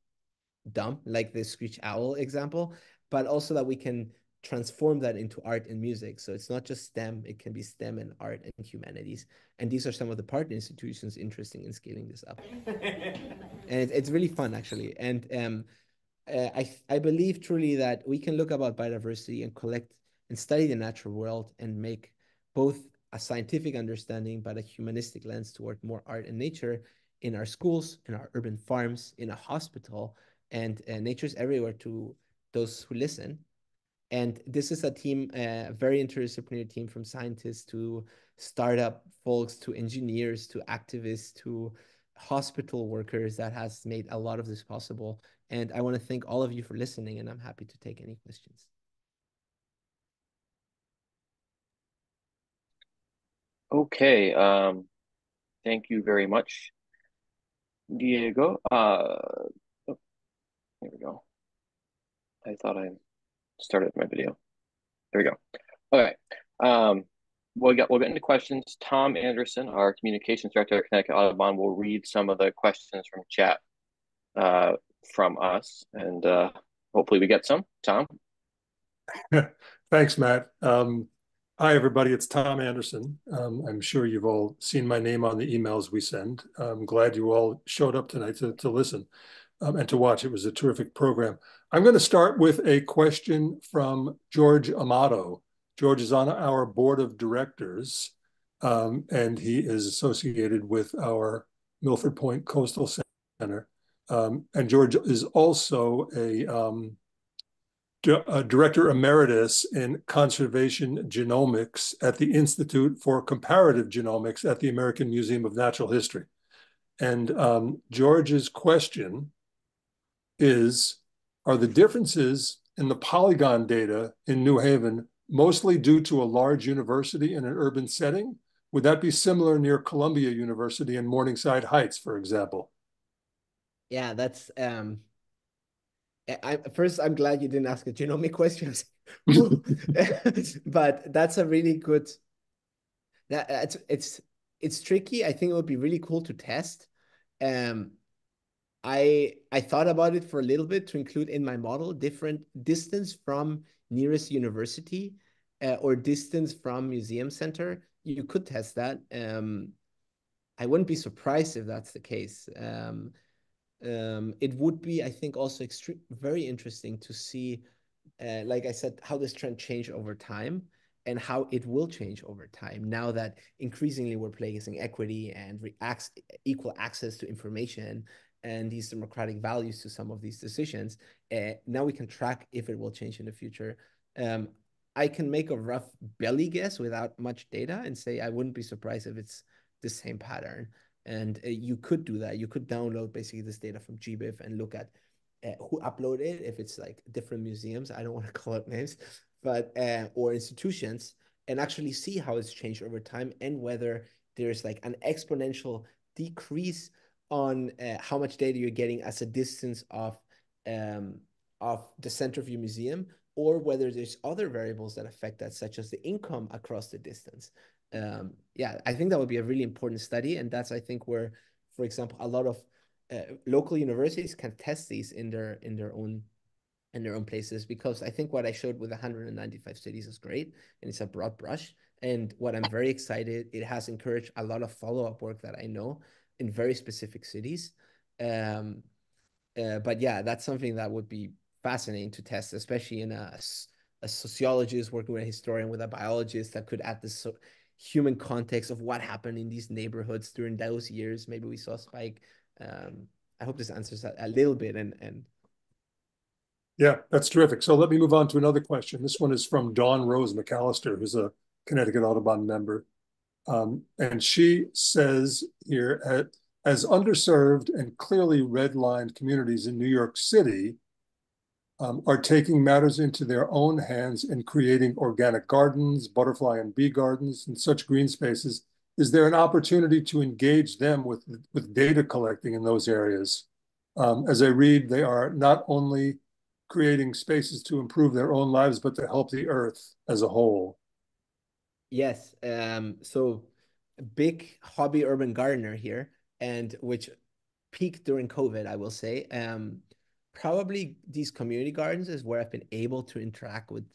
dumb, like the Screech Owl example, but also that we can transform that into art and music. So it's not just STEM, it can be STEM and art and humanities. And these are some of the partner institutions interested in scaling this up. And it's really fun, actually. And I believe truly that we can look about biodiversity and collect and study the natural world and make both a scientific understanding, but a humanistic lens toward more art and nature in our schools, in our urban farms, in a hospital, and nature's everywhere to those who listen. And this is a team, a very interdisciplinary team from scientists to startup folks to engineers to activists to hospital workers that has made a lot of this possible. And I want to thank all of you for listening, and I'm happy to take any questions. Okay, thank you very much, Diego. Oh, here we go. I thought I started my video. There we go. Okay. We'll get into questions. Tom Anderson, our communications director at Connecticut Audubon, will read some of the questions from chat from us, and hopefully we get some. Tom? Thanks, Matt. Hi, everybody. It's Tom Anderson. I'm sure you've all seen my name on the emails we send. I'm glad you all showed up tonight to listen and to watch. It was a terrific program. I'm going to start with a question from George Amato. George is on our board of directors, and he is associated with our Milford Point Coastal Center. And George is also a Director Emeritus in Conservation Genomics at the Institute for Comparative Genomics at the American Museum of Natural History. And George's question is, are the differences in the polygon data in New Haven mostly due to a large university in an urban setting? Would that be similar near Columbia University in Morningside Heights, for example? Yeah, that's I'm glad you didn't ask a genomic questions. But that's a really good that it's tricky. I think it would be really cool to test. Um I thought about it for a little bit to include in my model different distance from nearest university or distance from museum center. You could test that. I wouldn't be surprised if that's the case. It would be, I think, also very interesting to see, like I said, how this trend changed over time and how it will change over time now that increasingly we're placing equity and equal access to information and these democratic values to some of these decisions. Now we can track if it will change in the future. I can make a rough belly guess without much data and say I wouldn't be surprised if it's the same pattern. And you could do that. You could download basically this data from GBIF and look at who uploaded it, if it's like different museums. I don't want to call out names, but or institutions, and actually see how it's changed over time and whether there's like an exponential decrease on how much data you're getting as a distance um, of the center of your museum, or whether there's other variables that affect that, such as the income across the distance. Yeah, I think that would be a really important study, and that's I think where, for example, a lot of local universities can test these in their own places, because I think what I showed with 195 cities is great and it's a broad brush. And what I'm very excited, it has encouraged a lot of follow-up work that I know in very specific cities. Um, but yeah, that's something that would be fascinating to test, especially in a sociologist working with a historian, with a biologist that could add this human context of what happened in these neighborhoods during those years. Maybe we saw a spike. I hope this answers that a little bit. And Yeah, that's terrific. So let me move on to another question. This one is from Dawn Rose McAllister, who's a Connecticut Audubon member. And she says here, as underserved and clearly redlined communities in New York City are taking matters into their own hands and creating organic gardens, butterfly and bee gardens, and such green spaces, is there an opportunity to engage them with data collecting in those areas? As I read, they are not only creating spaces to improve their own lives, but to help the earth as a whole. yes, so big hobby urban gardener here, and which peaked during COVID, I will say. Probably these community gardens is where I've been able to interact with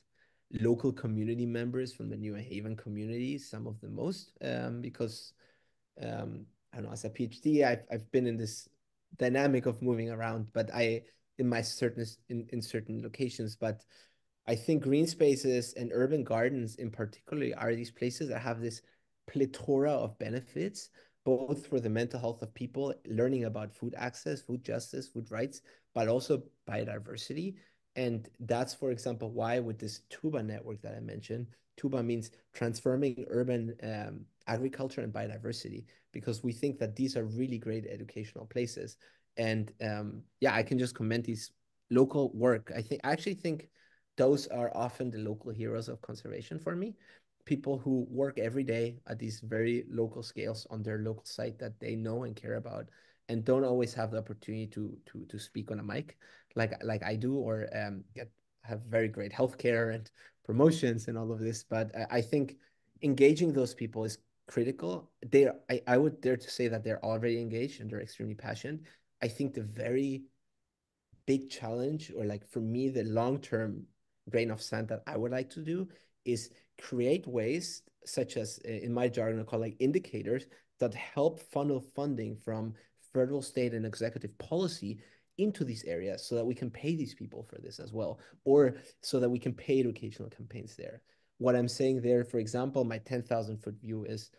local community members from the New Haven community, some of the most, because I don't know, as a PhD, I've been in this dynamic of moving around, but I in my certain in certain locations. But I think green spaces and urban gardens in particular are these places that have this plethora of benefits, both for the mental health of people, learning about food access, food justice, food rights, but also biodiversity. And that's, for example, why with this TUBA network that I mentioned, TUBA means transforming urban agriculture and biodiversity, because we think that these are really great educational places. And yeah, I can just comment these local work. I actually think those are often the local heroes of conservation for me. People who work every day at these very local scales on their local site that they know and care about, and don't always have the opportunity to speak on a mic like I do, or have very great healthcare and promotions and all of this. But I think engaging those people is critical. I would dare to say that they're already engaged and they're extremely passionate. I think the very big challenge, or like for me, the long-term grain of sand that I would like to do is create ways, such as in my jargon, I call like indicators, that help funnel funding from federal, state, and executive policy into these areas, so that we can pay these people for this as well, or so that we can pay educational campaigns there. What I'm saying there, for example, my 10,000-foot view is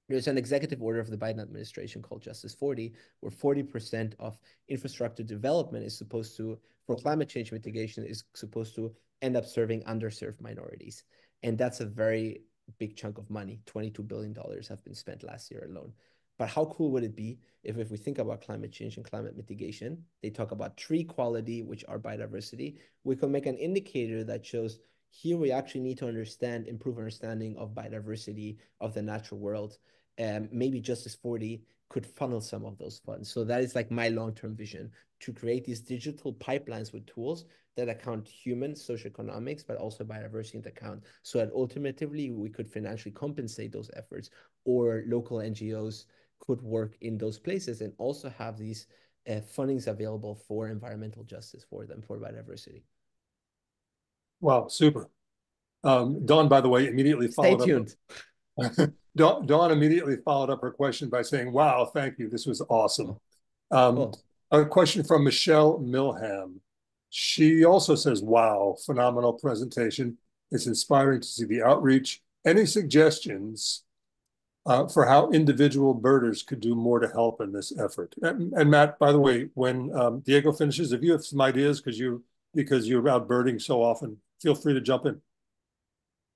there's an executive order of the Biden administration called Justice 40, where 40% of infrastructure development is supposed to, for climate change mitigation, is supposed to end up serving underserved minorities. And that's a very big chunk of money. $22 billion have been spent last year alone. But how cool would it be if we think about climate change and climate mitigation, they talk about tree quality, which are biodiversity. We can make an indicator that shows here we actually need to improve understanding of biodiversity of the natural world. Maybe Justice 40 could funnel some of those funds. So that is like my long-term vision, to create these digital pipelines with tools that account human socioeconomics, but also biodiversity into account, so that ultimately we could financially compensate those efforts, or local NGOs could work in those places and also have these fundings available for environmental justice for them, for biodiversity. Wow, super. Dawn, by the way, immediately Stay followed up. tuned. Dawn immediately followed up her question by saying, wow, thank you. This was awesome. Cool. Um, Cool. a question from Michelle Milham. She also says, wow, phenomenal presentation. It's inspiring to see the outreach. Any suggestions for how individual birders could do more to help in this effort? And Matt, by the way, when Diego finishes, if you have some ideas, because you're out birding so often, feel free to jump in.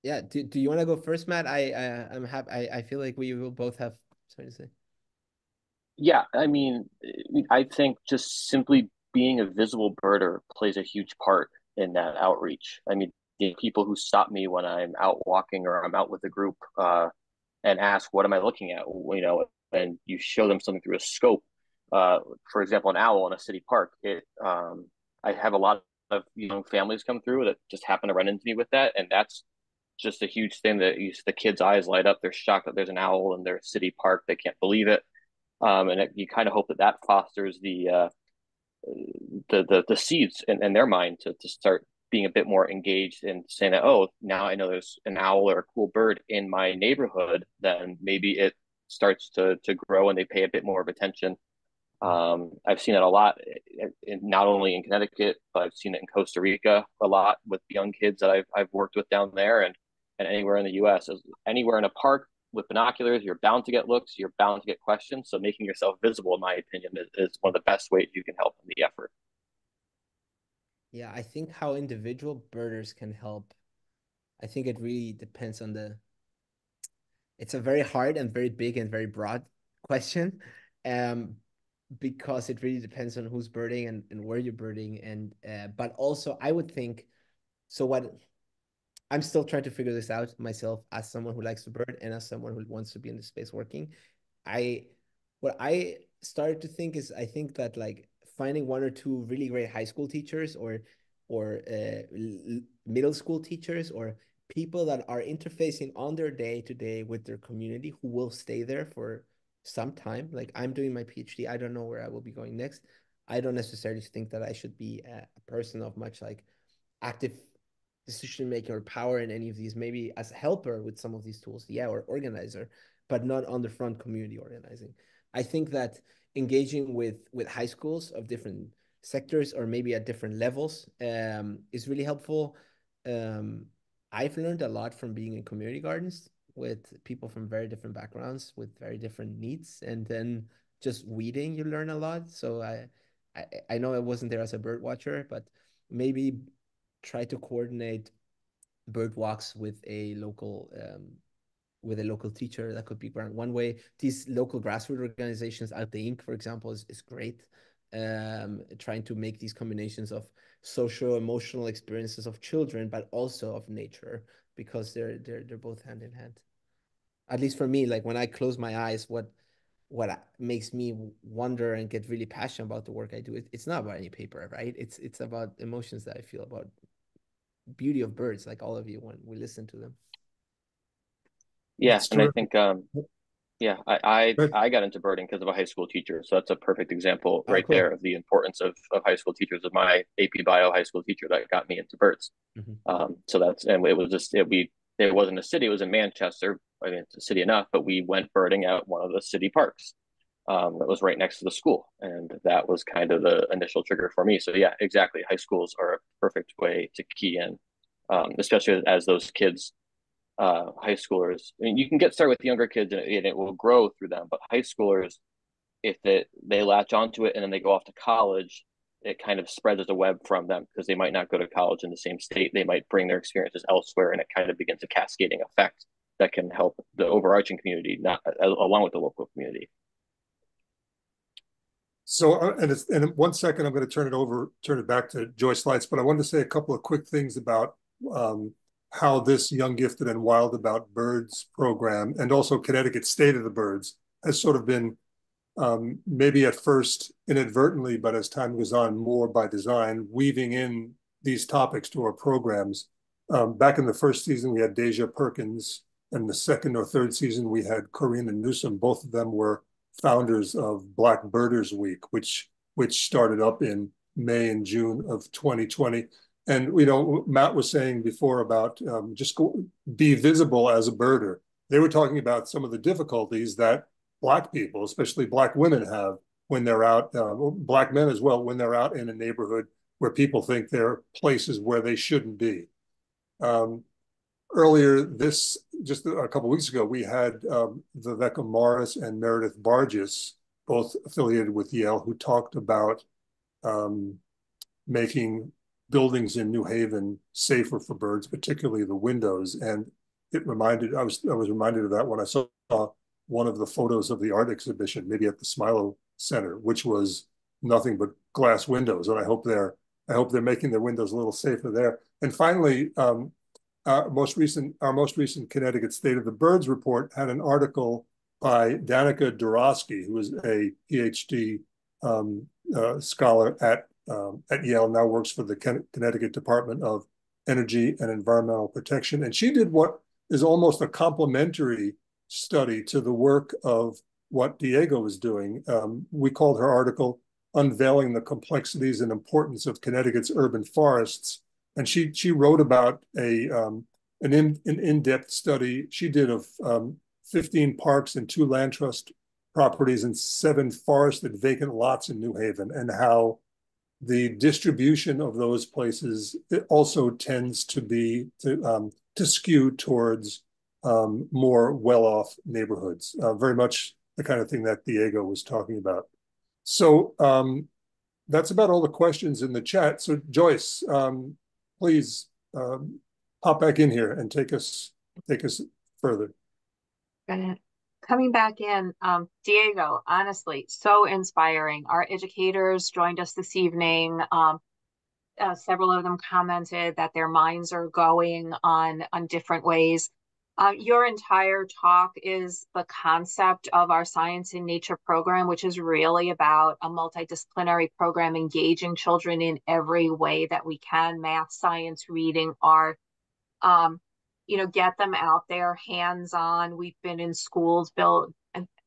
Yeah. Do you want to go first, Matt? I'm happy. I feel like we will both have something to say. Yeah, I mean, I think just simply being a visible birder plays a huge part in that outreach. I mean, the people who stop me when I'm out walking or I'm out with a group and ask, "What am I looking at?" And you show them something through a scope. For example, an owl in a city park. I have a lot of young families come through that just happen to run into me with that, and that's just a huge thing that the kids' eyes light up. They're shocked that there's an owl in their city park. They can't believe it, you kind of hope that that fosters the seeds in their mind to start being a bit more engaged in saying that, oh, now I know there's an owl or a cool bird in my neighborhood. Then maybe it starts to grow and they pay a bit more of attention. I've seen it a lot, not only in Connecticut, but I've seen it in Costa Rica a lot with young kids that I've worked with down there, and anywhere in the U.S. Anywhere in a park with binoculars, you're bound to get looks, you're bound to get questions. So making yourself visible, in my opinion, is one of the best ways you can help in the effort. Yeah, I think how individual birders can help. I think it really depends on the. It's a very hard and very big and very broad question, um, because it really depends on who's birding and where you're birding, and but also I would think so. What I'm still trying to figure this out myself as someone who likes to bird and as someone who wants to be in the space working. I what I started to think is I think that like finding one or two really great high school teachers or middle school teachers or people that are interfacing on their day to day with their community who will stay there for some time. Like I'm doing my PhD, I don't know where I will be going next. I don't necessarily think that I should be a person of much like active decision making or power in any of these, maybe as a helper with some of these tools, yeah, or organizer, but not on the front community organizing. I think that engaging with high schools of different sectors or maybe at different levels is really helpful. Um, I've learned a lot from being in community gardens with people from very different backgrounds with very different needs, and then just weeding, you learn a lot. So I know I wasn't there as a bird watcher, but maybe try to coordinate bird walks with a local teacher. That could be one way. These local grassroots organizations, Out the Ink, for example, is great. Trying to make these combinations of social emotional experiences of children, but also of nature, because they're both hand in hand. At least for me, like when I close my eyes, what makes me wonder and get really passionate about the work I do, it's not about any paper, right? It's about emotions that I feel about beauty of birds, like all of you when we listen to them. Yeah, That's and I terrific. think yeah, But I got into birding because of a high school teacher. So that's a perfect example Oh, right cool. there of the importance of high school teachers. Of my AP Bio high school teacher that got me into birds. Mhm. So that's and it was just it wasn't a city, it was in Manchester. I mean, it's a city enough, but we went birding at one of the city parks. That was right next to the school, and that was kind of the initial trigger for me. So yeah, exactly. High schools are a perfect way to key in, especially as those kids, high schoolers. I mean, you can get started with younger kids, and it will grow through them. But high schoolers, if they latch onto it and then they go off to college, it kind of spreads as a web from them because they might not go to college in the same state. They might bring their experiences elsewhere, and it kind of begins a cascading effect that can help the overarching community, not along with the local community. so, and in 1 second, I'm going to turn it back to Joyce Lights, but I wanted to say a couple of quick things about um, how this Young Gifted and Wild About Birds program, and also Connecticut State of the Birds, has sort of been maybe at first inadvertently, but as time goes on, more by design, weaving in these topics to our programs. Back in the first season, we had Deja Perkins, and the second or third season, we had Corina Newsom. Both of them were founders of Black Birders Week, which started up in May and June of 2020. And Matt was saying before about be visible as a birder. They were talking about some of the difficulties that Black people, especially Black women, have when they're out, Black men as well, when they're out in a neighborhood where people think they're places where they shouldn't be. Um, Earlier just a couple of weeks ago, we had Viveka Morris and Meredith Bargis, both affiliated with Yale, who talked about um, making buildings in New Haven safer for birds, particularly the windows. And I was reminded of that when I saw one of the photos of the art exhibition, maybe at the Smilo Center, which was nothing but glass windows. And I hope they're making their windows a little safer there. And finally, our most recent Connecticut State of the Birds report had an article by Danica Dorosky, who is a PhD scholar at Yale, now works for the Connecticut Department of Energy and Environmental Protection. And she did what is almost a complementary study to the work of what Diego was doing. We called her article Unveiling the Complexities and Importance of Connecticut's Urban Forests. And she wrote about an in-depth study she did of 15 parks and 2 land trust properties and 7 forested vacant lots in New Haven, and how the distribution of those places also tends to skew towards more well-off neighborhoods, very much the kind of thing that Diego was talking about. So that's about all the questions in the chat. So Joyce, please hop back in here and take us further. Coming back in, Diego, honestly, so inspiring. Our educators joined us this evening. Several of them commented that their minds are going on different ways. Your entire talk is the concept of our Science in Nature program, which is really about a multidisciplinary program engaging children in every way that we can: math, science, reading, art. Get them out there, hands-on. We've been in schools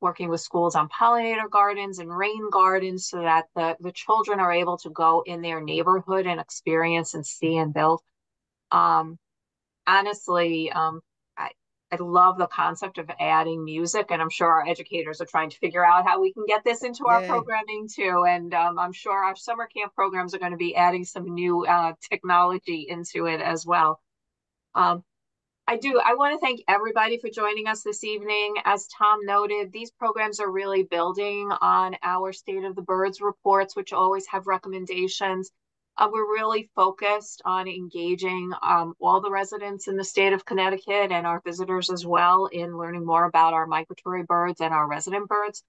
working with schools on pollinator gardens and rain gardens so that the children are able to go in their neighborhood and experience and see and build. Honestly, I love the concept of adding music, and I'm sure our educators are trying to figure out how we can get this into our programming too. And I'm sure our summer camp programs are going to be adding some new technology into it as well. I want to thank everybody for joining us this evening. As Tom noted, these programs are really building on our State of the Birds reports, which always have recommendations. We're really focused on engaging all the residents in the state of Connecticut and our visitors as well in learning more about our migratory birds and our resident birds.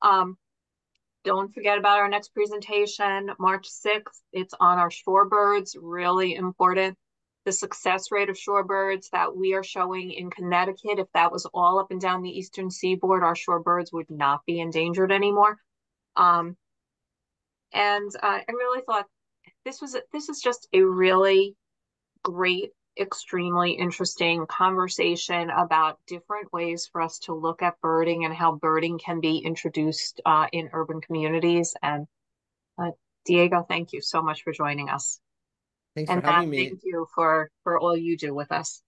Don't forget about our next presentation, March 6th. It's on our shorebirds, really important. The success rate of shorebirds that we are showing in Connecticut, if that was all up and down the eastern seaboard, our shorebirds would not be endangered anymore. I really thought this is just a really great, extremely interesting conversation about different ways for us to look at birding and how birding can be introduced in urban communities. And Diego, thank you so much for joining us. Thanks for having me. Thank you for all you do with us.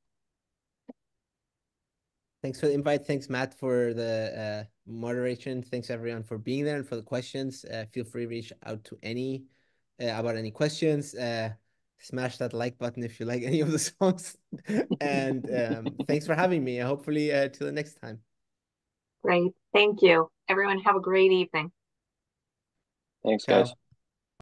Thanks for the invite. Thanks, Matt, for the moderation. Thanks, everyone, for being there and for the questions. Feel free to reach out to about any questions. Smash that like button if you like any of the songs. And thanks for having me. Hopefully, till the next time. Great. Thank you. Everyone have a great evening. Thanks, guys.